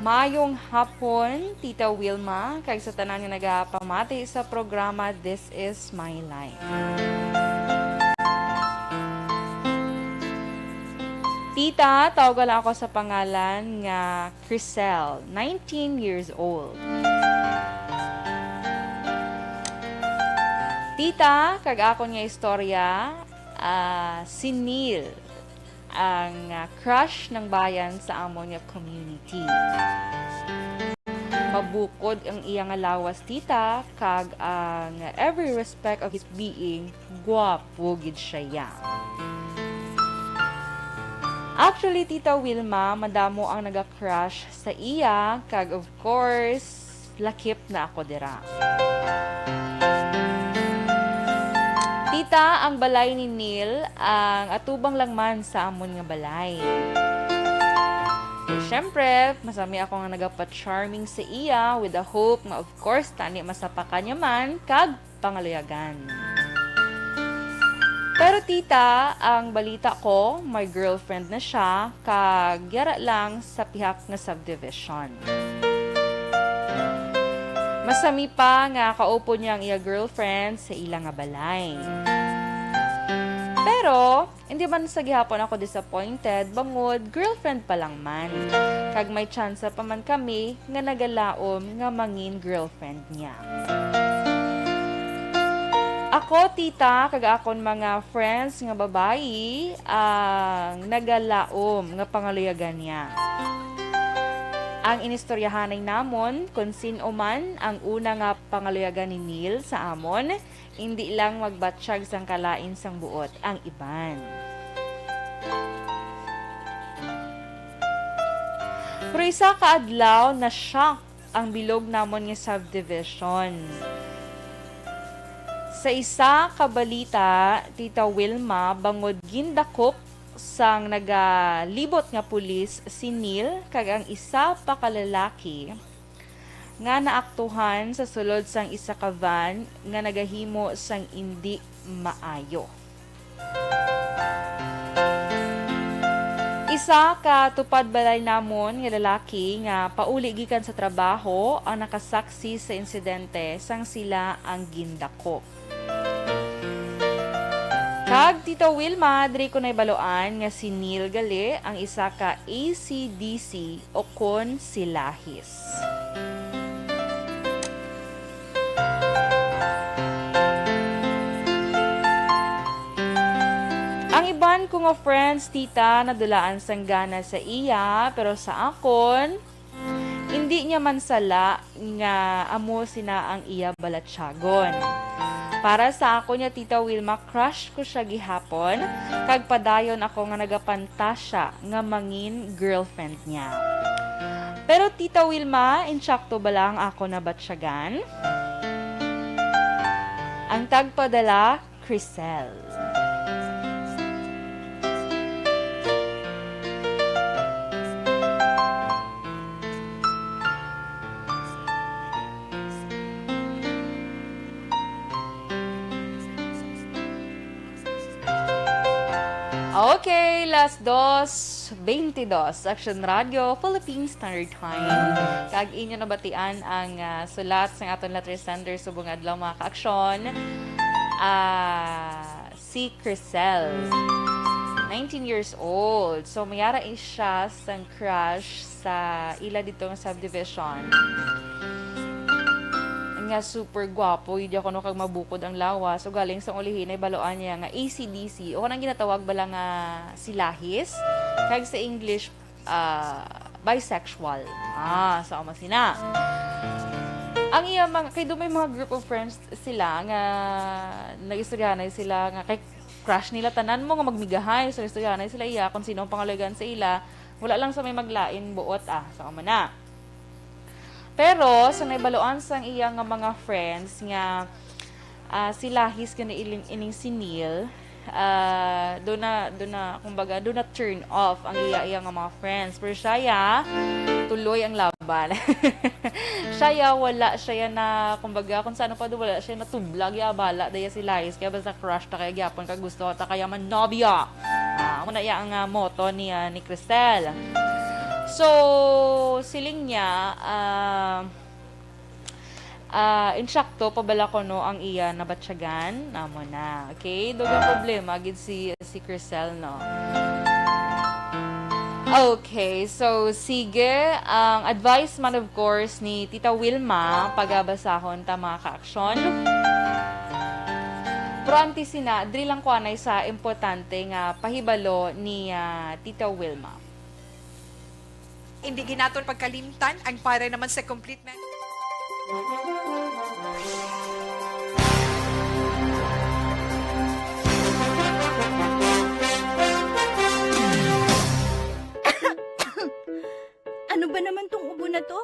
Mayong hapon, Tita Wilma, kag sa tanan nga nagapamati sa programa This Is My Life. Tita, tawagan lang ako sa pangalan nga Crisel, 19 years old. Tita, kag akon nga istorya, si Neil, ang crush ng bayan sa amon nga community. Mabukod ang iyang lawas, tita, kag ang every respect of his being, gwapo gid siya. Actually, Tita Wilma, madamo ang naga-crush sa iya, kag of course, lakip na ako dira. Tita, ang balay ni Neil, ang atubang lang man sa amon nga balay. Siyempre, masami ako nga nagapa-charming sa iya with the hope nga of course, tani masapaka niya man, kag pangaluyagan. Pero tita, ang balita ko, my girlfriend na siya, kag yara lang sa pihak nga subdivision. Masami pa nga kaupo niya ang iya girlfriend sa ilang nga balay. Pero, hindi man sa gihapon ako disappointed, bangod, girlfriend pa lang man. Kag may chance pa man kami nga nagalaom nga mangin girlfriend niya. Ako, tita, kag akon mga friends nga babayi, ang nagalaom nga pangaluyagan niya. Ang inistoryahanay namon kung sino man ang una nga pangaluyagan ni Neil sa amon, hindi lang magbatsyag sang kalain sang buot ang iban. Pero isa ka adlaw na shock ang bilog namon nga subdivision. Sa isa ka balita, Tita Wilma, bangod gindakop sang nagalibot nga pulis si Neil kag ang isa pa ka lalaki nga naaktuhan sa sulod sang isa ka van nga nagahimo sang indi maayo. Isa ka tupad balay namon nga lalaki nga pauli gikan sa trabaho ang nakasaksi sa insidente sang sila ang gindakop. Kag Tita Wilma, diri ko na ibaloan nga si Neil gali ang isa ka ACDC o kon silahis. Ang iban ko nga friends, tita, nadulaan sang gana sa iya, pero sa akon, hindi niya man sala nga amo sina ang iya balatsyagon. Para sa ako niya, Tita Wilma, crush ko siya gihapon, kag padayon ako nga nagapantasya nga mangin girlfriend niya. Pero Tita Wilma, insakto ba lang ako na batsyagan? Ang tagpadala, Crisel. Okay, last 2:22 Action Radio, Philippine Standard Time. Kag inyo nabatian ang sulat sa aton letter sender subong adlaw mga ka-aksyon. Si Crisel, 19 years old. So mayara siya sang crush sa ila ditong subdivision. Nga super gwapo, hindi ako no kag mabukod ang lawas. So galing sa ulihin ay baloan niya nga AC/DC. O kanang ginatawag bala nga silahis. Kag sa English, bisexual. Sa sina. Ang iya mga, kay may mga group of friends sila nga nag-istoryahanay sila nga kay crush nila tanan mo nga magmigahay. So istoryahanay sila iya kung sino ang pangalagan sa ila. Wala lang sa may maglain buot sa na. Pero sa naibaloan sang iya nga mga friends nga sila his kana ining si Neil, do na kumbaga do na turn off ang iya nga mga friends. Pero siya tuloy ang laban. siya wala siya na kumbaga kung saan pa do wala siya natublag ya bala daya si Lais kaya basta crush ta kaya gyapon kag gusto ta kaya man nobya. Amo na iya ang motto ni Crisel. So, siling niya, insakto, pabala ko no, ang iya na batsyagan. Namo na. Okay? Dogang problema, gid si Crisel, no? Okay, so, sige. Ang advice man, of course, ni Tita Wilma, pagabasahon ta mga ka-aksyon. Pero antisina, dili lang ko anay sa importante nga pahibalo ni Tita Wilma. Hindi ginaton pagkalimtan, ang para naman sa complete man. Ano ba naman tong ubo na to?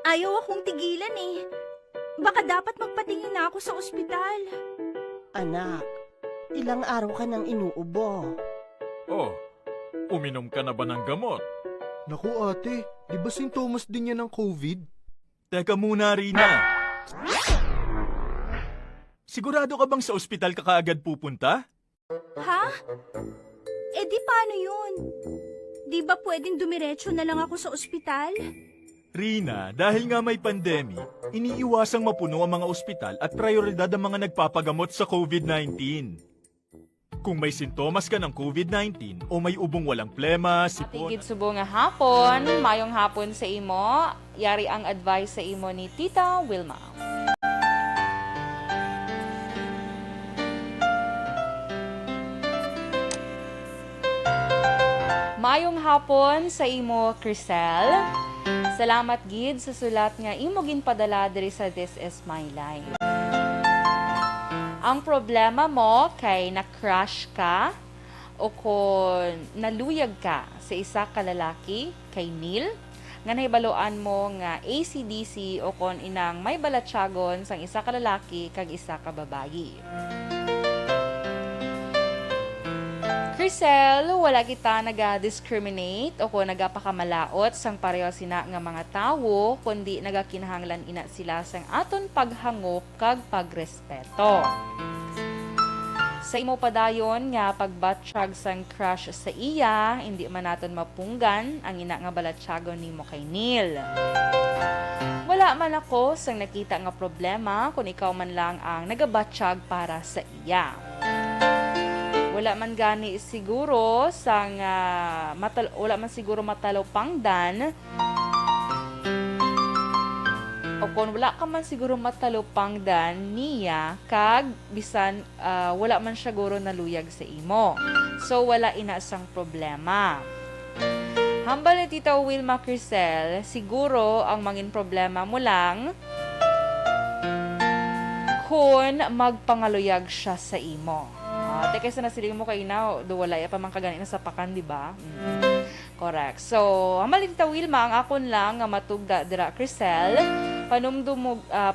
Ayaw akong tigilan eh. Baka dapat magpatingin na ako sa ospital. Anak, ilang araw ka nang inuubo. Oh, uminom ka na ba ng gamot? Naku ate, di ba sintomas din yan ng COVID? Teka muna, Rina. Sigurado ka bang sa ospital ka kaagad pupunta? Ha? Eh di paano yun? Di ba pwedeng dumiretso na lang ako sa ospital? Rina, dahil nga may pandemic, iniiwasang mapuno ang mga ospital at prioridad ang mga nagpapagamot sa COVID-19. Kung may sintomas ka ng COVID-19 o may ubong walang plema, sipon... Tigid subo nga hapon, mayong hapon sa imo, yari ang advice sa imo ni Tita Wilma. Mayong hapon sa imo, Crisel. Salamat gid sa sulat nga imo ginpadala diri sa This Is My Life. Ang problema mo kay na-crush ka o kung naluyag ka sa isa ka lalaki kay Neil, nga nahibaloan mo nga AC/DC o kung inang may balatsyagon sang isa ka lalaki kag isa ka babayi. Crisel, wala kita naga-discriminate o kung nagapakamalaot sang pareho sina nga mga tawo, kundi nagakinahanglan ina sila sang aton paghangop kag pagrespeto. Sa imo padayon nga pagbatsyag sang crush sa iya, hindi man naton mapunggan ang ina nga balatsyagon nimo kay Neil. Wala man ako sang nakita nga problema kung ikaw man lang ang nagabatsyag para sa iya. Wala man gani siguro sang wala man siguro matalupangdan o kung wala ka man siguro matalupangdan niya kag bisan wala man siya guro naluyag sa imo. So, wala inasang problema. Hambal ni Tita Wilma Crisel, siguro ang mangin problema mo lang kung magpangaluyag siya sa imo. Teka sa nasiling mo kay na, duwalaya pa man kaganin sa pakan, di ba? Correct. So, hambal ni Tita Wilma, ang akon lang nga matugda dira Crisel,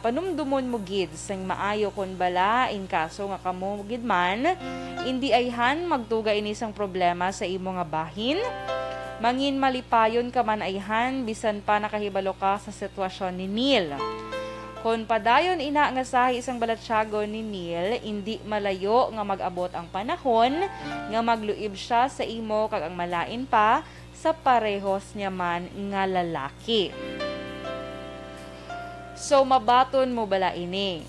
panumdumon mo gid sang maayo kon bala in kaso nga kamo gid man indi ayhan magtuga inisang problema sa imo nga bahin. Mangin malipayon ka man ayhan bisan pa nakahibalo ka sa sitwasyon ni Neil. Kon padayon ina nga sahi isang balatsyagon ni Neil, indi malayo nga mag-abot ang panahon nga magluib siya sa imo kag ang malain pa sa parehos niya man nga lalaki. So, mabaton mo bala ini.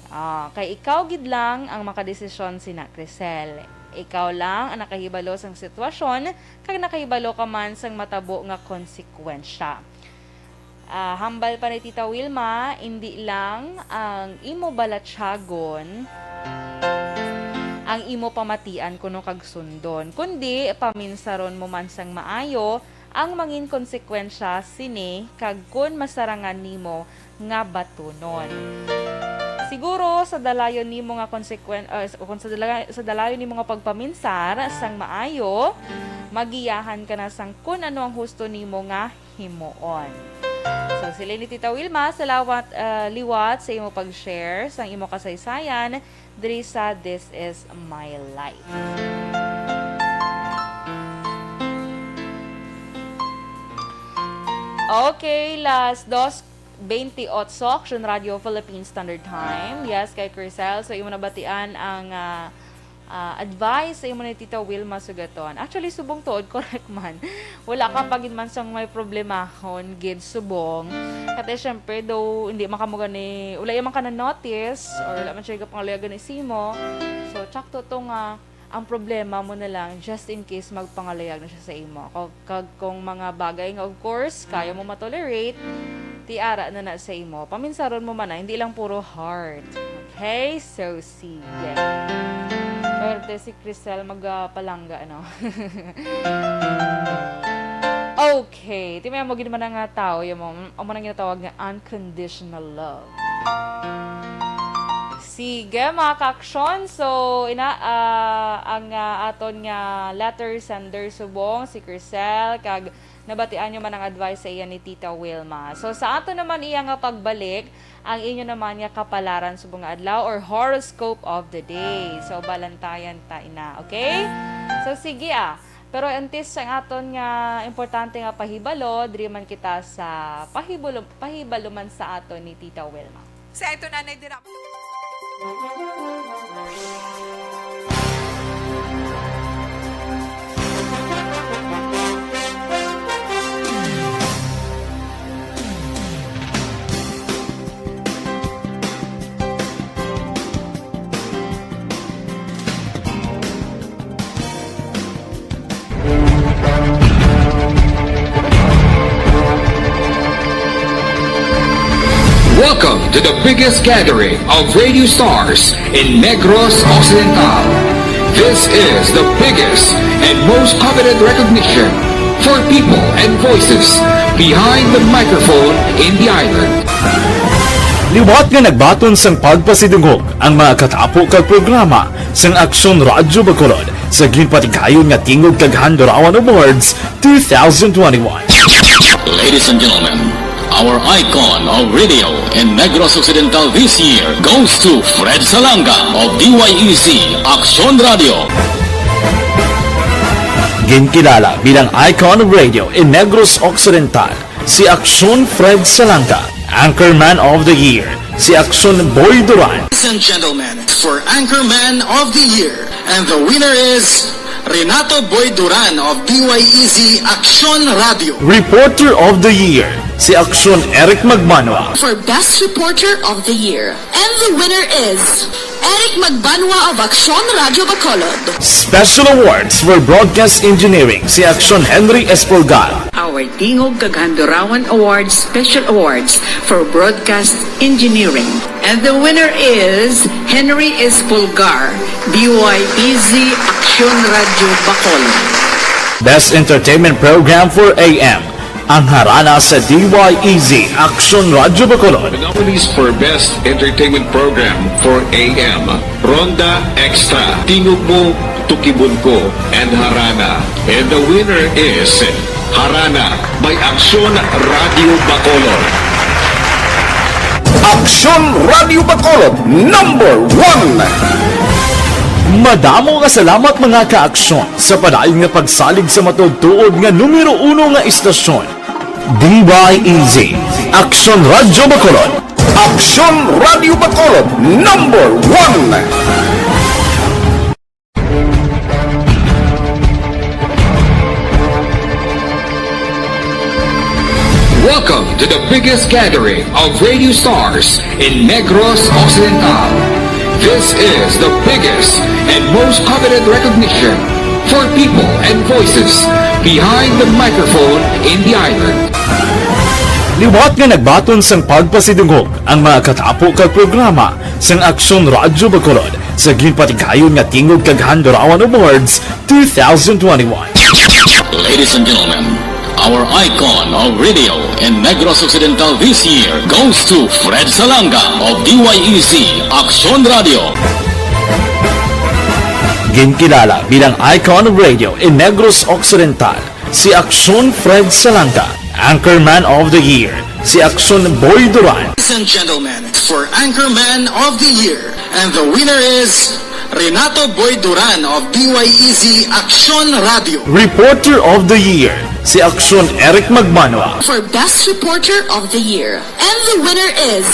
Kay ikaw gid lang ang makadesisyon sina Crisel. Ikaw lang ang nakahibalo sang sitwasyon kag nakahibalo ka man sang matabo nga konsekwensya. Hambal pa ni Tita Wilma, hindi lang ang imo balatsyagon ang imo pamatian kuno kag sundon, kundi paminsaron mo man sang maayo ang mangin konsekwensya sini kag kun masarangan nimo nga batunon. Siguro sa dalayon nimo nga sa dalayon nimo nga pagpaminsar sang maayo, magiyahan ka na sang kun ano ang husto nimo nga himuon. So sila ni Tita Wilma, salawat liwat sa imo pag-share sa imo kasaysayan diri sa This Is My Life. Okay, last 2:28 Action Radio Philippine Standard Time. Yes, kay Crisel. So, imo nabatian ang advice sa imo ni Tita Wilma Sugaton. Actually, subong tuod, correct man. Wala ka pagin man sang may problemahon, gid subong. Kaya syempre, though, hindi makamuga ni, wala yung ka na-notice, or wala man siya kapangaluyagan ni Simo. So, tsakto to nga, ang problema mo na lang, just in case magpangalayag na siya sa imo. Kung mga bagay nga, of course, kaya mo matolerate, tiara na sa imo. Paminsaron mo man na, hindi lang puro heart. Okay? So, sige. Pero si Crisel magpalangga, ano? Okay. Timaya mo ginaman na nga tao, yung mo nang ginatawag nga unconditional love. Sige, mga ka-aksyon. So, ang aton nga letter sender subong, si Crisel, kag nabatian nyo man ang advice sa iya ni Tita Wilma. So, sa ato naman iya nga pagbalik, ang inyo naman nga kapalaran subong nga adlaw or horoscope of the day. So, balantayan ta ina. Okay? So, sige Pero antes ang aton nga importante nga pahibalo, diri man kita sa pahibalo man sa aton ni Tita Wilma. Sa ito nanay dira. Welcome to the biggest gathering of radio stars in Negros Occidental. This is the biggest and most coveted recognition for people and voices behind the microphone in the island. Liwat nga nagbaton sang pagpasidungog ang mga katapo kag programa sang Aksyon Radyo Bacolod sa ginpatigayon nga Tingog kag Handurawan Awards 2021. Ladies and gentlemen, our icon of radio in Negros Occidental this year goes to Fred Salanga of DYEC Aksyon Radio. Ginkilala bilang icon of radio in Negros Occidental, si Aksyon Fred Salanga. Anchorman of the Year, si Aksyon Boy Duran. Ladies and gentlemen, for Anchorman of the Year, and the winner is Renato Boy Duran of DYEC Aksyon Radio. Reporter of the Year, si Aksyon Eric Magbanwa. For Best Reporter of the Year, and the winner is Eric Magbanwa of Aksyon Radio Bacolod. Special awards for broadcast engineering, si Aksyon Henry Espolgar. Our our Tingog Kaghandurawan Awards Special Awards for Broadcast Engineering. And the winner is Henry S. Pulgar, DYEZ Action Radio Bacolod. Best Entertainment Program for AM. Ang harana sa DYEZ Action Radio Bacolod. The nominees for Best Entertainment Program for AM, Ronda Extra, Tingog Mo, Tukibon Ko, and Harana. And the winner is Harana by Action Radio Bacolod. Action Radio Bacolod #1. Madamo nga salamat mga ka-aksyon sa padayon nga pagsalig sa matugtuod nga numero 1 nga istasyon. DYEZ Action Radio Bacolod. Action Radio Bacolod #1. Welcome to the biggest gathering of radio stars in Negros Occidental. This is the biggest and most coveted recognition for people and voices behind the microphone in the island. Liwat nga nagbaton sang pagpasidungog ang mga katapo kag programa sang Action Radio Bacolod sa ginpatigayon nga Tingog Kaghandurawan Awards 2021. Ladies and gentlemen, our icon of radio in Negros Occidental this year goes to Fred Salanga of DYEZ Action Radio. Ginkilala bilang icon of radio in Negros Occidental, si Action Fred Salanga. Anchorman of the Year, si Action Boy Duran. Ladies and gentlemen, for Anchorman of the Year, and the winner is Renato Boy Duran of DYEZ Action Radio. Reporter of the Year, si Action Eric Magmanwa. For Best Reporter of the Year. And the winner is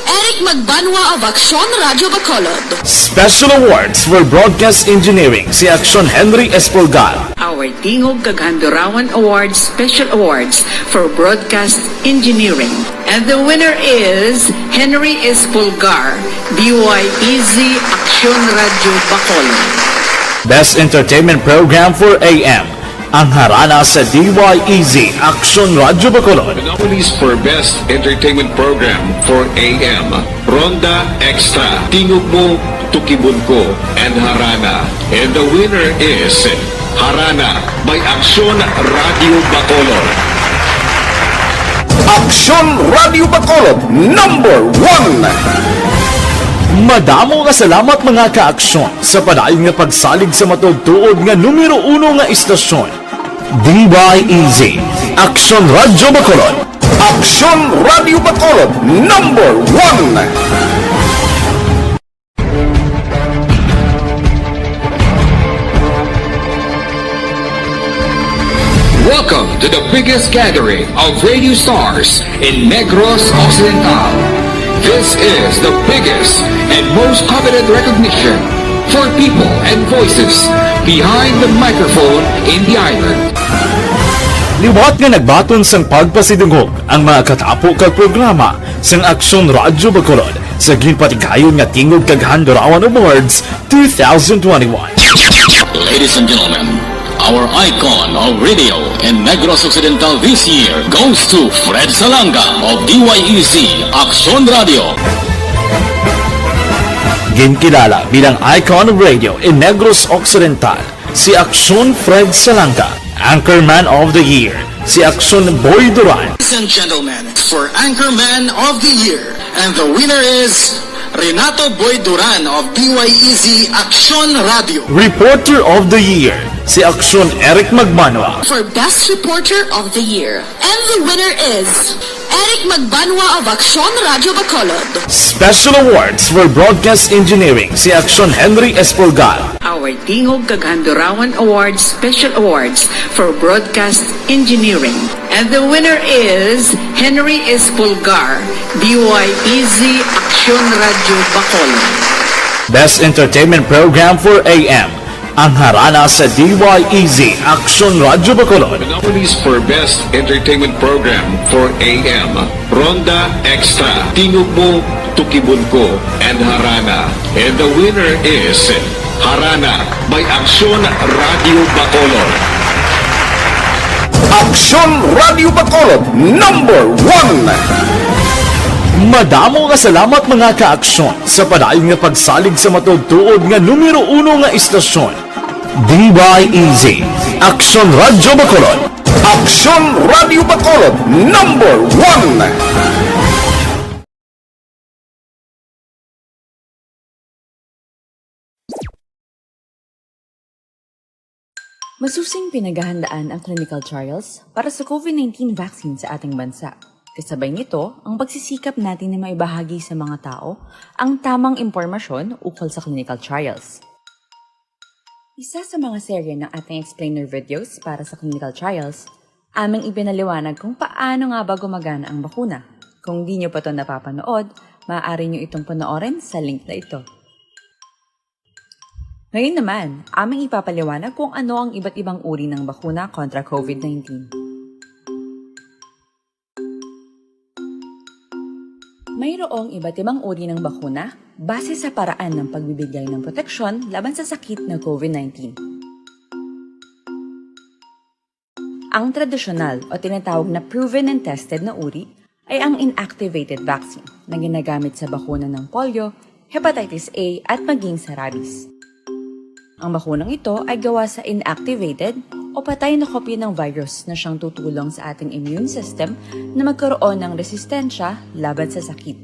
Eric Magbanwa of Action Radio Bacolod. Special Awards for Broadcast Engineering, si Action Henry Espolgar. Our Tingog Kaghandurawan Awards Special Awards for Broadcast Engineering. And the winner is Henry S. Pulgar, DYEZ Action Radio Bacolod. Best Entertainment Program for AM. Ang harana sa DYEZ Action Radio Bacolod. The nominees for Best Entertainment Program for AM, Ronda Extra, Tingog Mo, Tukibon Ko, and Harana. And the winner is Harana by Action Radio Bacolod. Action Radio Bacolod #1. Madamo nga salamat mga ka-aksyon sa padayon nga pagsalig sa matugtuod nga numero 1 nga istasyon. DYEZ Action Radio Bacolod. Action Radio Bacolod #1. Welcome to the biggest gathering of radio stars in Negros Occidental. This is the biggest and most coveted recognition for people and voices behind the microphone in the island. Liwat nga nagbaton sang pagpasidungog ang mga katapo kag programa sang Action Radio Bacolod sa ginpatigayon nga Tingog Kaghandurawan Awards 2021. Ladies and gentlemen, our icon of radio in Negros Occidental this year goes to Fred Salanga of DYEZ Action Radio. Ginkilala bilang icon of radio in Negros Occidental, si Action Fred Salanga. Anchorman of the Year, si Action Boy Duran. Ladies and gentlemen, for Anchorman of the Year, and the winner is Renato Boy Duran of DYEZ Action Radio. Reporter of the Year, si Action Eric Magmanwa. For Best Reporter of the Year. And the winner is Eric Magbanwa of Action Radio Bacolod. Special Awards for Broadcast Engineering, si Action Henry Espolgar. Our Tingog Kaghandurawan Awards Special Awards for Broadcast Engineering. And the winner is Henry S. Pulgar, DYEZ Action Radio Bacolod. Best Entertainment Program for AM. Ang harana sa DYEZ Action Radio Bacolod. The nominees for Best Entertainment Program for AM, Ronda Extra, Tingog Mo, Tukibon Ko, and Harana. And the winner is Harana by Action Radio Bacolod. Aksyon Radio Bacolod #1. Madamo nga salamat mga kaaksyon sa padayon nga pagsalig sa matugtuod nga numero 1 nga istasyon. DYEZ, Aksyon Radio Bacolod. Aksyon Radio Bacolod #1. Masusing pinaghahandaan ang clinical trials para sa COVID-19 vaccine sa ating bansa. Kasabay nito, ang pagsisikap natin na maibahagi sa mga tao ang tamang impormasyon ukol sa clinical trials. Isa sa mga serye ng ating explainer videos para sa clinical trials, aming ipinaliwanag kung paano nga ba gumagana ang bakuna. Kung di nyo pa ito napapanood, maaari nyo itong panoorin sa link na ito. Ngayon naman, aming ipapaliwanag kung ano ang iba't ibang uri ng bakuna kontra COVID-19. Mayroong iba't ibang uri ng bakuna base sa paraan ng pagbibigay ng proteksyon laban sa sakit na COVID-19. Ang tradisyonal o tinatawag na proven and tested na uri ay ang inactivated vaccine na ginagamit sa bakuna ng polio, hepatitis A at maging sa rabies. Ang bakunang ito ay gawa sa inactivated o patay na kopya ng virus na siyang tutulong sa ating immune system na magkaroon ng resistensya laban sa sakit.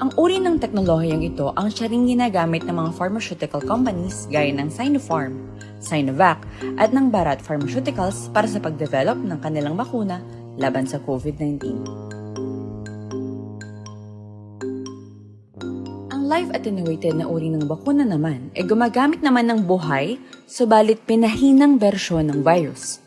Ang uri ng teknolohiyang ito ang siya ring ginagamit ng mga pharmaceutical companies gaya ng Sinopharm, Sinovac at ng Bharat Pharmaceuticals para sa pagdevelop ng kanilang bakuna laban sa COVID-19. Live-attenuated na uri ng bakuna naman ay gumagamit naman ng buhay, subalit pinahinang bersyon ng virus.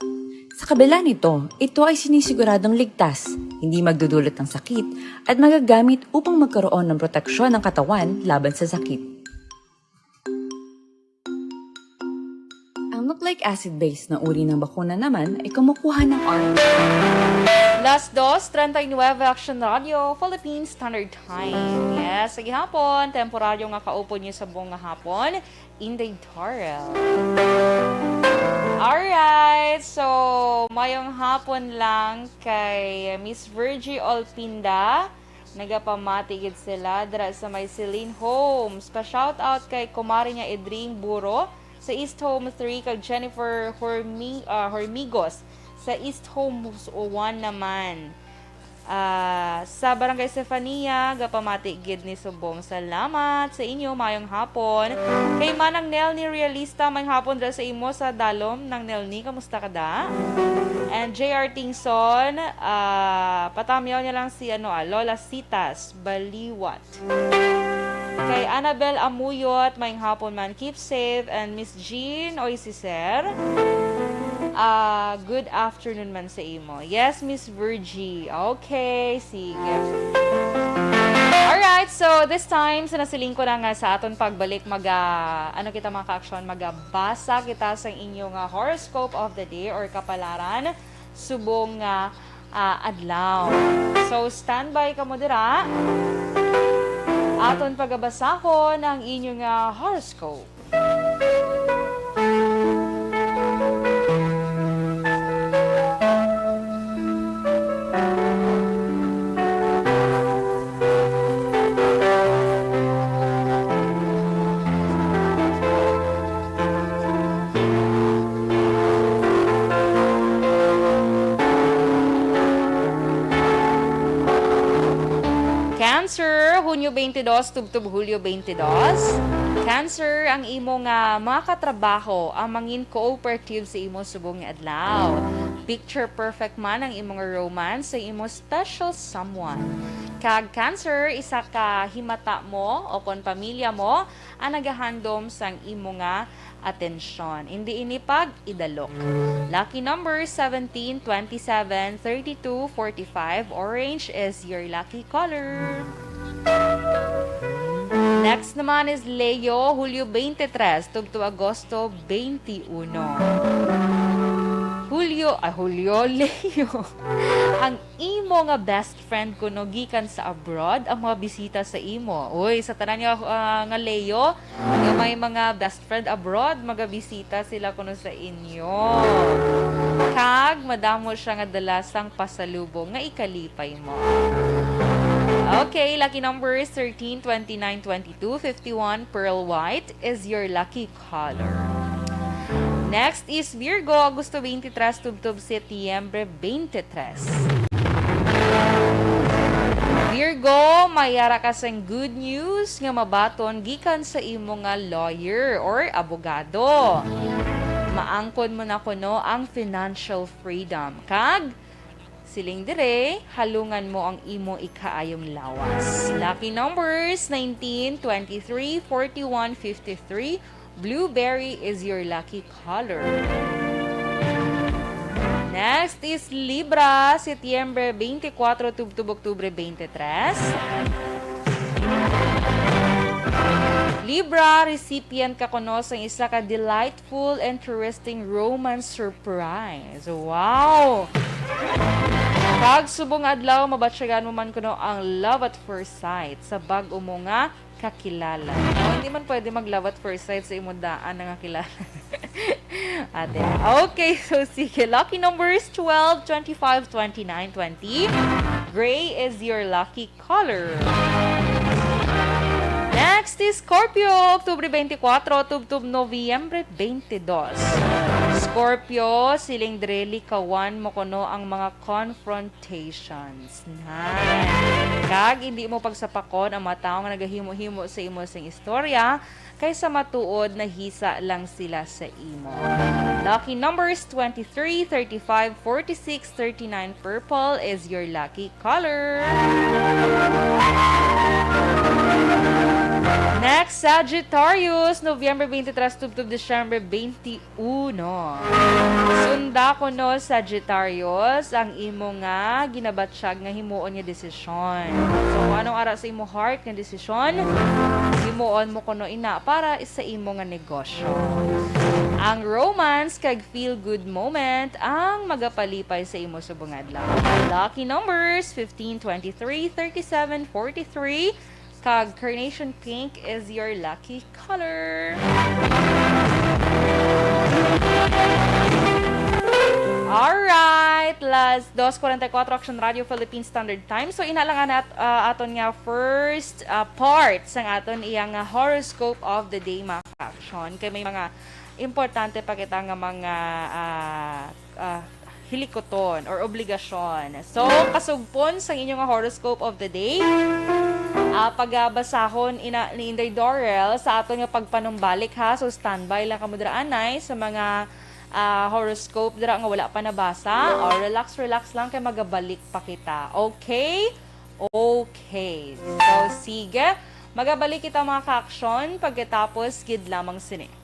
Sa kabila nito, ito ay sinisiguradong ligtas, hindi magdudulot ng sakit, at magagamit upang magkaroon ng proteksyon ng katawan laban sa sakit. Ang nucleic acid-based na uri ng bakuna naman ay kumukuha ng RNA. Las 2:39 Action Radio, Philippine Standard Time. Yes, sige hapon, temporaryo nga kaupo niyo sa buong nga hapon, Inday Torrel. Alright, so mayong hapon lang kay Miss Virgie Olpinda. Nagapamatigid sila dira sa may Celine Homes. Pa-shout out kay kumari niya Edring Buro sa East Home 3, kay Jennifer Hormigos sa East Home 1 naman. Sa Barangay Stefania, gapamatigid ni Subong. Salamat sa inyo, mayong hapon. Kay Manang Nelny Realista, mayong hapon dahil sa imo sa Dalom ng Nelny. Kamusta ka da? And JR Tingson, patamyaw niya lang si Lola Citas Baliwat. Kay Annabel Amuyot, mayong hapon man. Keep safe. And Miss Jean, oy si Sir. Good afternoon man sa imo. Yes, Miss Virgie. Okay, sige. Alright, so this time, sinasiling ko na nga sa aton pagbalik, kita mga ka-aksyon, magabasa kita sa inyong horoscope of the day or kapalaran, subong adlaw. So, standby ka mo dira. Aton pagabasahon ang inyong horoscope. Cancer, Hunyo 22, tubtub Hulyo 22. Cancer, ang imo nga mga katrabaho ang mangin cooperative sa imo subong nga adlaw. Picture perfect man ang imong romance sa imo special someone. Kag Cancer, isa ka himata mo o kon pamilya mo ang nagahandom sang imo nga atensyon. Hindi inipag idalok. Lucky number 17, 27, 32, 45. Orange is your lucky color. Next naman is Leo, Hulyo 23, tubto Agosto 21. Leo. Ang imo nga best friend kuno gikan sa abroad ang mga bisita sa imo. Uy, sa tanan nga Leo, yung may mga best friend abroad, magabisita sila kuno sa inyo. Kag madamo siya nga dalasang pasalubong nga ikalipay mo. Okay, lucky numbers 13, 29, 22, 51, pearl white is your lucky color. Next is Virgo, Agosto 23, tubtub Setyembre 23. Virgo, mayara ka sang good news nga mabaton gikan sa imo nga lawyer or abogado. Maangkon mo na kuno ang financial freedom. Kag siling dire, halungan mo ang imo ikaayong lawas. Lucky numbers 19, 23, 41, 53. Blueberry is your lucky color. Next is Libra, Setyembre 24, tubtub Oktubre 23. Libra, recipient ka kuno sa isa ka delightful, interesting romance surprise. Wow! Pag subong adlaw, mabatsyagan mo man kuno ang love at first sight sa bag-o mo nga kakilala. Hindi man pwede mag-love at first sight sa imong daan nga kilala. Ate. Okay, so sige. Lucky numbers 12, 25, 29, 20. Gray is your lucky color. Next is Scorpio, Oktubre 24, tubtub Nobyembre 22. Scorpio, siling dreli kawan mo kuno ang mga confrontations. Nice. Kag hindi mo pagsapakon ang mga tao nga nagahimo-himo sa imo sing istorya kaysa matuod na hisa lang sila sa imo. Lucky numbers 23, 35, 46, 39. Purple is your lucky color. Next, Sagittarius, Nobyembre 23, tubtub Disyembre 21. Sunda ko no, Sagittarius, ang imo nga ginabatsyag nga himuon nga desisyon. So, anong ara sa imo heart nga desisyon? Himuon mo ko no ina para sa imo nga negosyo. Ang romance kag feel good moment ang magapalipay sa imo subong adlaw. Lucky numbers 15, 23, 37, 43. Kag carnation pink is your lucky color. Alright, last 2:44 Action Radio Philippine Standard Time. So inalangan aton nga first part sang aton iyang horoscope of the day, mga action. Kay may mga importante pa kita nga mga hilikoton or obligasyon. So kasugpon sang inyong horoscope of the day. Pagbasahon ni Inday Dorel sa aton nga pagpanumbalik ha. So standby lang kamo dira anay sa mga horoscope dira nga wala pa nabasa or relax lang kay magabalik pa kita. Okay? Okay. So sige, magabalik kita mga ka-action pagkatapos gid lamang sini.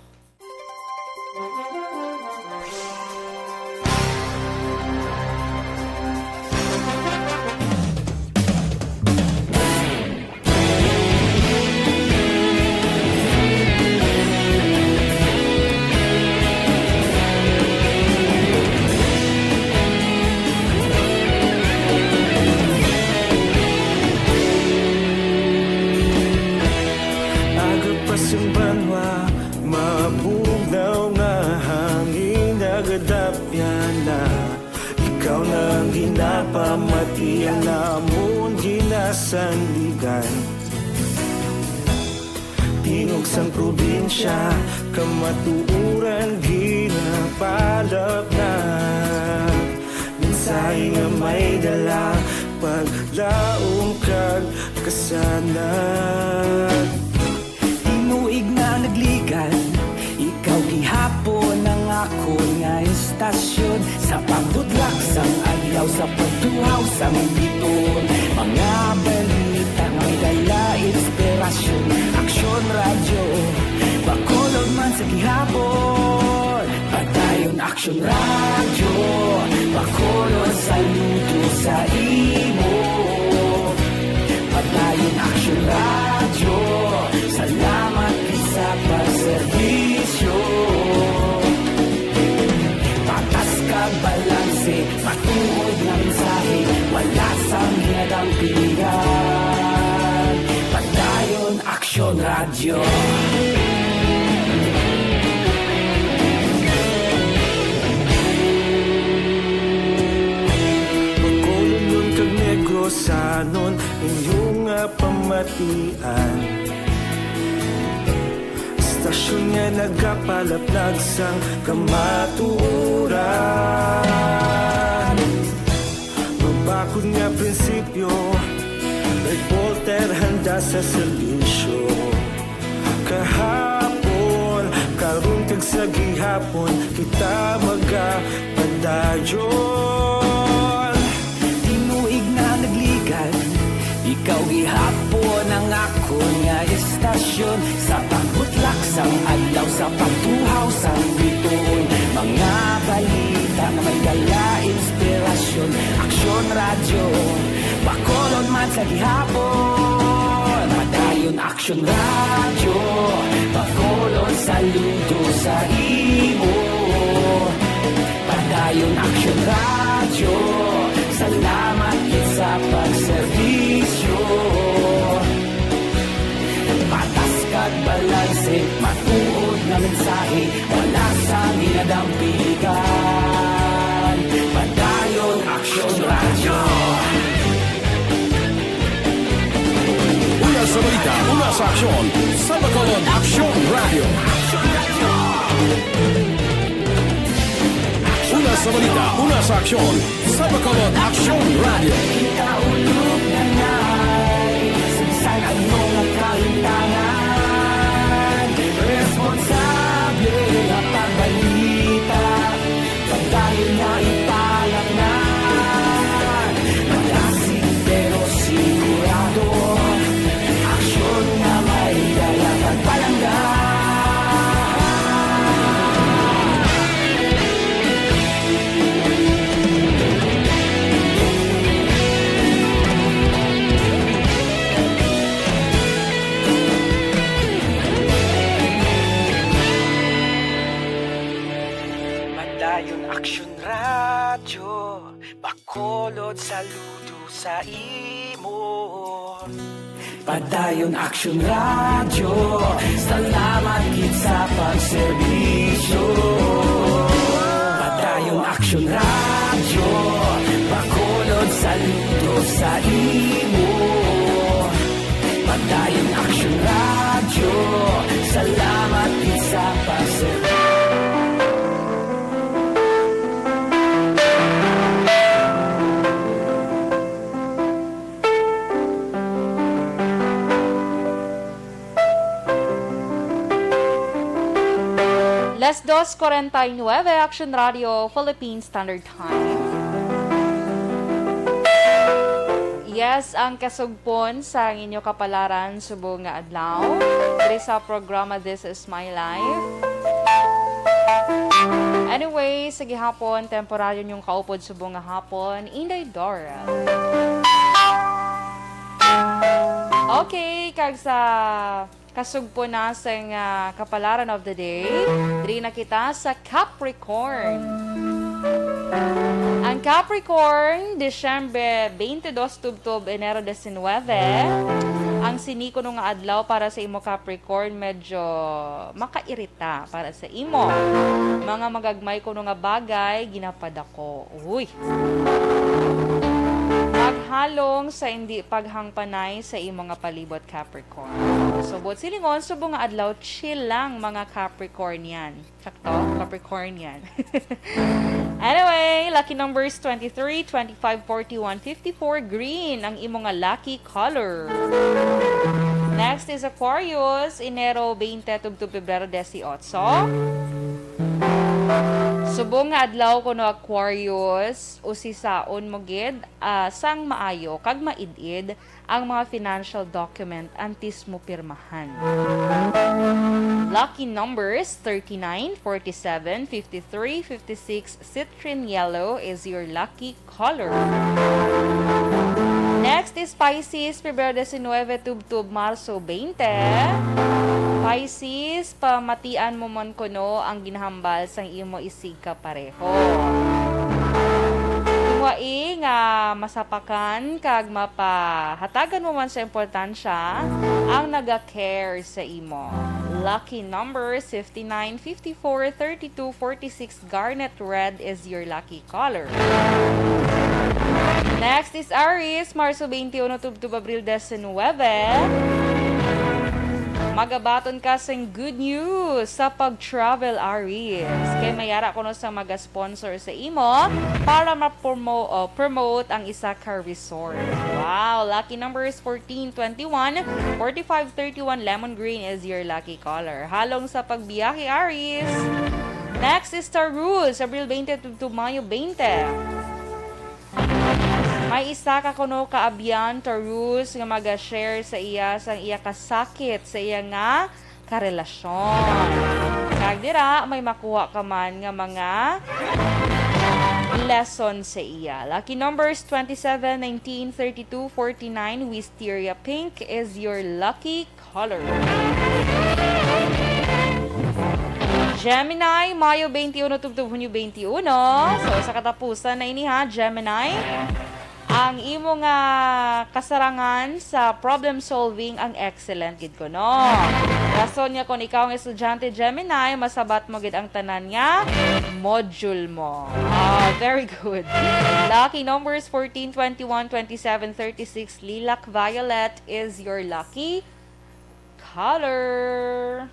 Ikaw nang ginapamati ang namon ginasandigan. Tingog sang probinsya kamatuuran ginapalap na. Minsay nga may dala paglaom kag kasanad. Inuig na nagligan, ikaw gihapon ang ako nga istasyon. Sa pagdudlak sang adlaw, sa pagtuhaw sang biton. Mga balita nga dala inspirasyon. Aksyon radyo, bakolog man sa gihapon. Patayon aksyon radyo, bakolog saludo sa imo. Patayon aksyon radyo, salamat sa pagserbisyo. Patas ka balanse, patuod na mensahe, wala sang hinadang pilihan. Patayon aksyon radyo. sanon inyong pamatian. Istasyon nga nagapalaplag sang kamatuuran. Mabakod nga prinsipyo, nag-Voltaire handa sa servisyo. Kahapon, karong sa gihapon, kita magapadayon. Tinuig na nagligad, ikaw gihapon ang ako nga istasyon. Sa pagbutlak sang adlaw, sa pagtuhaw sang bituon, mga balita na may dala inspirasyon. Aksyon radyo, Bacolod man sa gihapon. Padayon Aksyon radyo, Bacolod saludo sa imo. Padayon Aksyon radyo, salamat sa pagserbisyo. Patas kag balanse, matuod na mensahe, wala sa ginadampigan. Padayon Aksyon radyo. Una sa balita, una sa aksyon, sa Bacolod Aksyon Radio. Una sa balita, una sa aksyon, sa Bacolod Aksyon Radio. Kita ulog na ngay, sinsan ang mga kalintangan. Responsable na pagbalita, pagdayon na ipalang na. Malasig pero sigurado, aksyon na may dala pagpalanggan. Padayon Aksyon radyo, Bacolod saludo sa imo. Padayon Aksyon radyo, salamat gid sa pagserbisyo. Padayon Aksyon radyo, Bacolod saludo sa imo. Padayon Aksyon radyo, salamat gid sa pagserbisyo. Las 2:49, Action Radio, Philippine Standard Time. Yes, ang kasugpon sa inyo kapalaran subong nga adlaw. Diri sa programa This Is My Life. Anyway, sa gihapon, temporaryo yung kaupod subong nga hapon, Inday Dora. Okay, kag sa kasugpo na sa kapalaran of the day, diri na kita sa Capricorn. Ang Capricorn, Disyembre 22 tubtob, Enero 19, ang siniko nung adlaw para sa imo Capricorn, medyo makairita para sa imo. Mga magagmay ko nga bagay, ginapadako. Uy! Maghalong sa hindi paghangpanay sa imo nga palibot Capricorn. Subot silingon, subong nga adlaw, chill lang mga Capricornian. Sakto? Capricornian. Anyway, lucky numbers 23, 25, 41, 54, green ang imo nga lucky color. Next is Aquarius, Enero 20 tubtob Pebrero 18. Subong nga adlaw kuno Aquarius, usisaon mo gid sang maayo kag maid-id ang mga financial document antes mo pirmahan. Lucky numbers 39, 47, 53, 56, citrine yellow is your lucky color. Next is Pisces, Pebrero 19 tubtob Marso 20. Pisces, pamatian mo man kuno ang ginahambal sang imo isig ka pareho. Tungwai nga masapakan kag mapahatagan mo man sa importansya ang naga-care sa imo. Lucky numbers 59, 54, 32, 46, garnet red is your lucky color. Next Next is Aries, Marso 21 to Abril 19. Magabaton ka sa good news sa pag-travel, Aries. Kaya mayara ko no sa mag-sponsor sa imo para ma-promote ang isa ka resort. Wow! Lucky number is 14, 21, 45, 31. Lemon green is your lucky color. Halong sa pagbiyahe, Aries. Next is Taurus, Abril 20 to Mayo 20. May isa ka kuno kaabyan, Taurus, nga mag-share sa iya kasakit, sa iya nga karelasyon. Kag dira, may makuha ka man nga mga lesson sa iya. Lucky numbers 27, 19, 32, 49. Wisteria pink is your lucky color. Gemini, Mayo 21 to Hunyo 21. So, sa katapusan na ini ha, Gemini, ang imo nga kasarangan sa problem solving ang excellent gid ko no. Rason nga kung ikaw ang estudyante Gemini, masabat mo gid ang tanan nga module mo. Very good. Lucky numbers 14, 21, 27, 36. Lilac violet is your lucky color.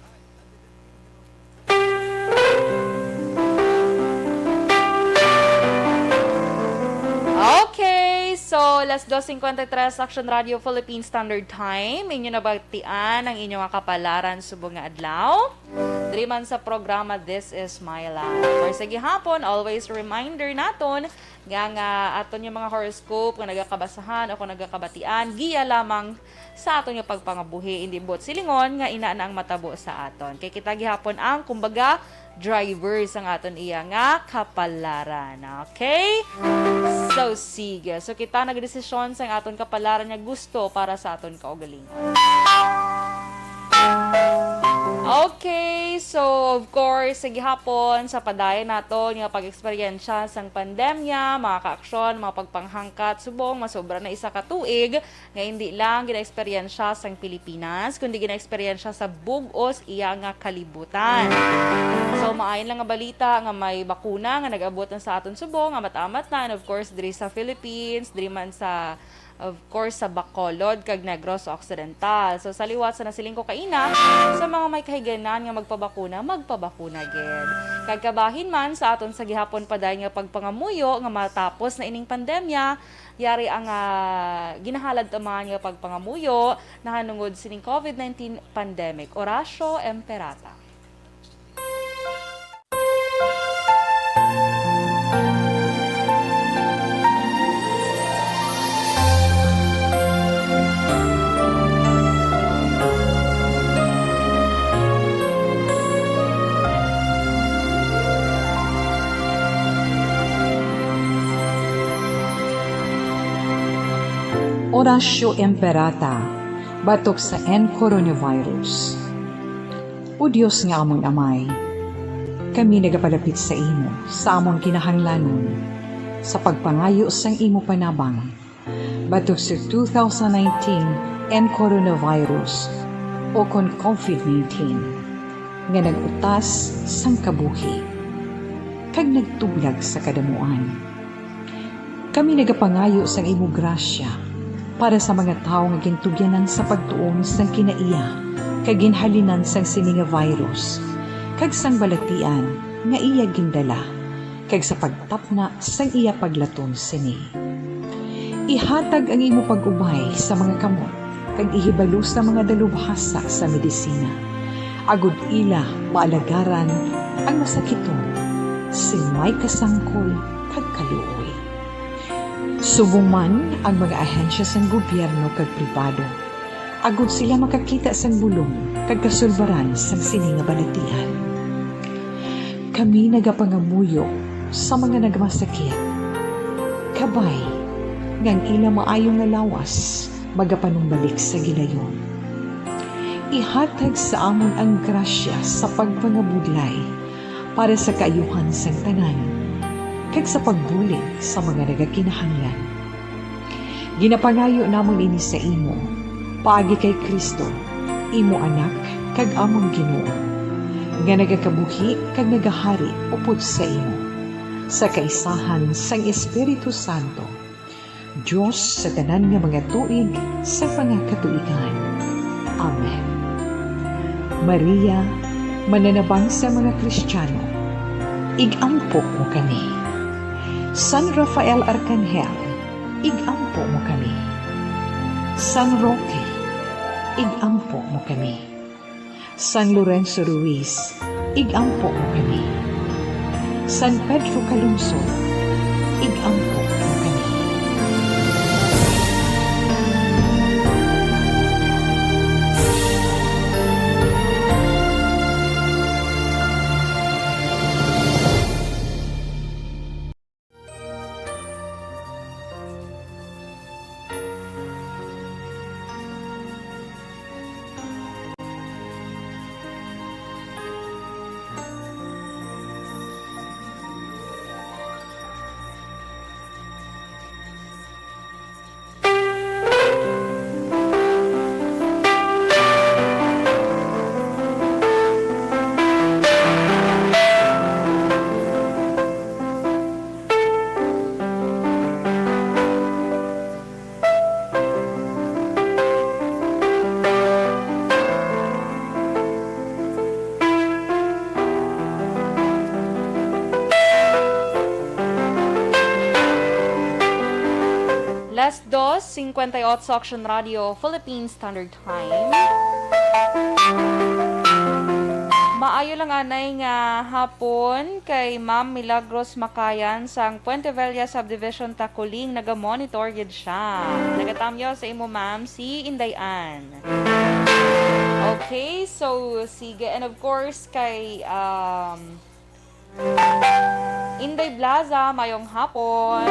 Okay, so alas 2:53 Action Radio Philippine Standard Time. Inyo nabagtian ang inyong kapalaran subong nga adlaw. Driman sa programa This Is My Life. For sa gihapon, always reminder naton nga aton yung mga horoscope nga nagakabasahan o kung nagakabatian, giya lamang sa aton yung pagpangabuhi. Hindi bot silingon nga ina na ang matabo sa aton. Kay kita gihapon ang kumbaga drivers ang aton iya nga kapalaran. Okay? So, sige. So, kita nagdesisyon sa aton kapalaran nga gusto para sa aton kaugalingon. Okay, so of course, sa gihapon, sa padayon nato nga pag-eksperyensya sang pandemya, mga kaaksyon, mga pagpanghangkat, subong, masobra na isa ka tuig, nga hindi lang gina-eksperyensya sang Pilipinas, kundi gina-eksperyensya sa bugos iya nga kalibutan. So, maayon lang nga balita nga may bakuna nga nag-abot na sa aton subong, nga matamat na, and of course, diri sa Philippines, diri man sa of course, sa Bacolod, kag Negros Occidental. So, sa liwat sa nasiling ko kaina, sa mga may kahiganan nga magpabakuna gid. Kag kabahin man sa aton sa gihapon paday nga pagpangamuyo nga matapos na ining pandemya, yari ang ginahalad taman nga pagpangamuyo nahanungod sining COVID-19 pandemic. Oratio Imperata. Oratio Imperata, batok sa coronavirus. O Diyos nga amon amay, kami nagapalapit sa imo, sa amon kinahanglanon, sa pagpangayo sang imo panabang, batok sa 2019 coronavirus o kon COVID-19, nga nagutas sang kabuhi, kag nagtublag sa kadamuan. Kami nagapangayo sang imo grasya, para sa mga tao nga gintugyanan sa pagtuon sang kinaiya, kag ginhalinan sang sini nga virus, kag sang balatian nga iya gindala, kag sa pagtapna sang iya paglaton sini. Ihatag ang imo pag-ubay sa mga kamot, kag ihibalos sa mga dalubhasa sa medisina. Agud ila maalagaran ang masakiton, sin may kasangkol kag kaluoy. Subong man ang mga ahensya sang gobyerno kag pribado, agud sila makakita sang bulong kag kasulbaran sang sini nga balatian. Kami nagapangamuyo sa mga nagmasakit, kabay ngang ila maayong nga lawas magapanumbalik sa gilayon. Ihatag sa amon ang grasya sa pagpangabudlay para sa kaayuhan sang tanan, kag sa pagbulig sa mga nagakinahanglan. Ginapangayo namon ini sa imo, paagi kay Kristo, imo anak, kag among Ginoo, nga nagakabuhi kag nagahari upod sa imo, sa kaisahan sang Espiritu Santo, Diyos sa tanan nga mga tuig sa pangakatuigan. Amen. Maria, mananabang sa mga Kristiyano, igampo mo kami. San Rafael Arcangel, igampo mo kami. San Roque, igampo mo kami. San Lorenzo Ruiz, igampo mo kami. San Pedro Calungsod, igampo mo kami. Las 2:58 Action Radio, Philippine Standard Time. Maayo lang anay nga hapon kay Ma'am Milagros Makayan sang Puente Vella Subdivision Takuling, naga-monitor gid siya. Nagatamyo sa imo ma'am si Indayan. Okay, so sige, and of course kay Inday Blaza, mayong hapon.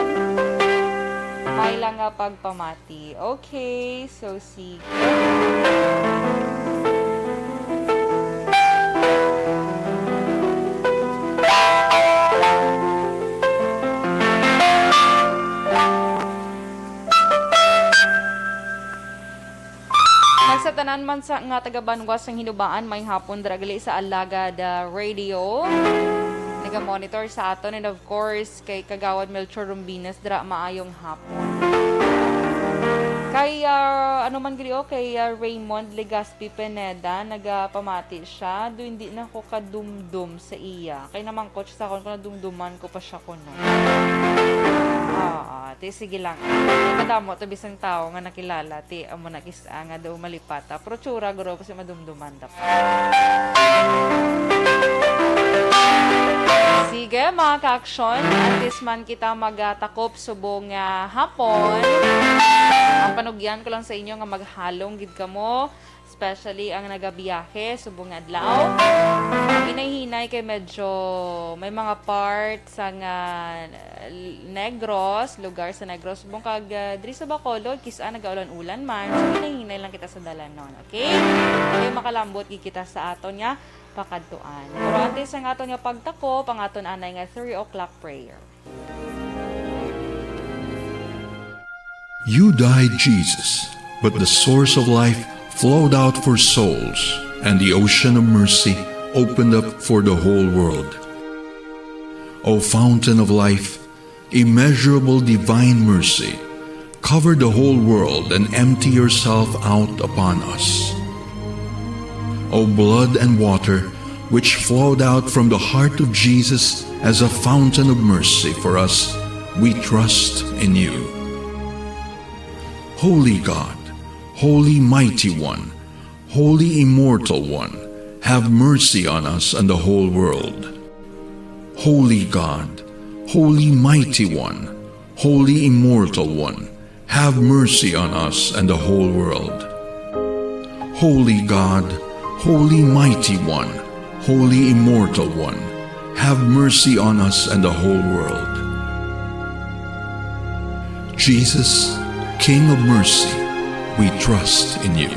May lang nga pagpamati. Okay, so sige. Nagsatanan man sa nga taga-Banwas ng hinubaan, may hapon dragali sa Alagad Radio. Naga-monitor sa aton, and of course kay Kagawad Melchor Rumbinas dra maayong hapon. Kay ano man grio kay Raymond Legaspi Pineda, nagapamati siya, do hindi na ko kadumdum sa iya. Kay naman coach sa kon kung nadumduman ko pa siya kuno. Ti sige lang. Madamo to bisang tao nga nakilala ti amo na kisa nga daw malipata. Pero tsura guro kasi madumduman dapat. Sige mga ka-aksyon, at this man kita magatakop subong hapon. Ang panugyan ko lang sa inyo nga maghalong gid kamo, especially ang nagabiyahe subong adlaw. Hinay-hinay kay medyo may mga parts sa Negros, lugar sa Negros subong kag diri sa Bacolod kisa nagaulan-ulan man. So hinay-hinay lang kita sa dalanon, okay? Kay makalambot gid kita sa aton nga pakadtuan. Pero antes ang aton nga pagtakop, ang aton anay nga 3 o'clock prayer. You died, Jesus, but the source of life flowed out for souls, and the ocean of mercy opened up for the whole world. O fountain of life, immeasurable divine mercy, cover the whole world and empty yourself out upon us. O blood and water, which flowed out from the heart of Jesus as a fountain of mercy for us, we trust in you. Holy God, Holy Mighty One, Holy Immortal One, have mercy on us and the whole world. Holy God, Holy Mighty One, Holy Immortal One, have mercy on us and the whole world. Holy God, Holy Mighty One, Holy Immortal One, have mercy on us and the whole world. Jesus, King of mercy, we trust in you.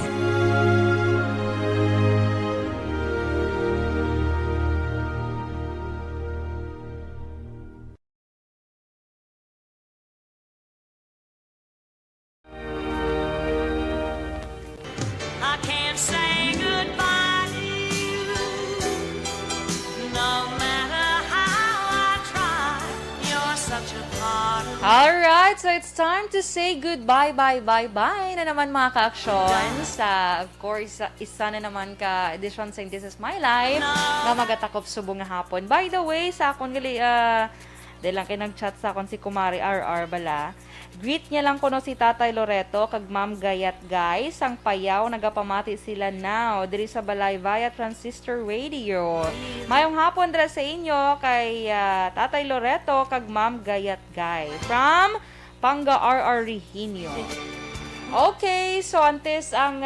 Alright, Alright, so it's time to say goodbye, bye na naman mga ka-aksyon sa, of course, isa na naman ka edition sa This Is My Life na magatakop subong nga hapon. By the way, sa akon gali, dahil lang kayo nag-chat sa akon si Kumari RR bala, greet niya lang kuno si Tatay Loreto kag Ma'am Gayat guys, ang payaw nagapamati sila now diri sa balay via Transistor Radio. Mayong hapon dira sa inyo kay Tatay Loreto kag Ma'am Gayat guys from Panga RR Rehinio. Okay, so antes ang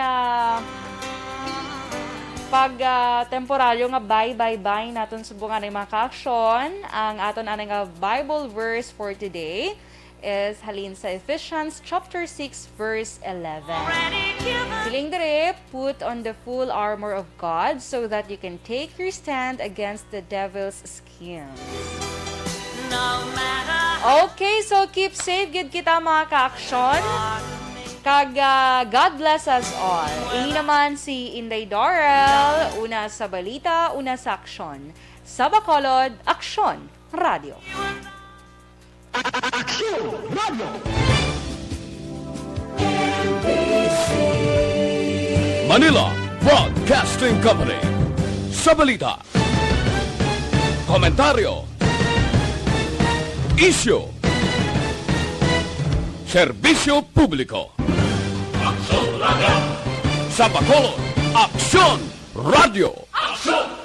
temporaryo nga bye naton subungan ay mga ka-aksyon. Ang aton anay nga Bible verse for today is halin sa Ephesians chapter 6 verse 11. Siling dire, put on the full armor of God so that you can take your stand against the devil's schemes. Okay, so keep safe gid kita mga ka-aksyon. Kag God bless us all. Ini naman si Inday Dorel, una sa balita, una sa aksyon. Sa Bacolod, Aksyon Radio. Aksyon Radio! Manila Broadcasting Company. Sa balita, komentaryo, issue, serbisyo publiko. Aksyon Radio! Sa Bacolod, Aksyon Radio! Aksyon!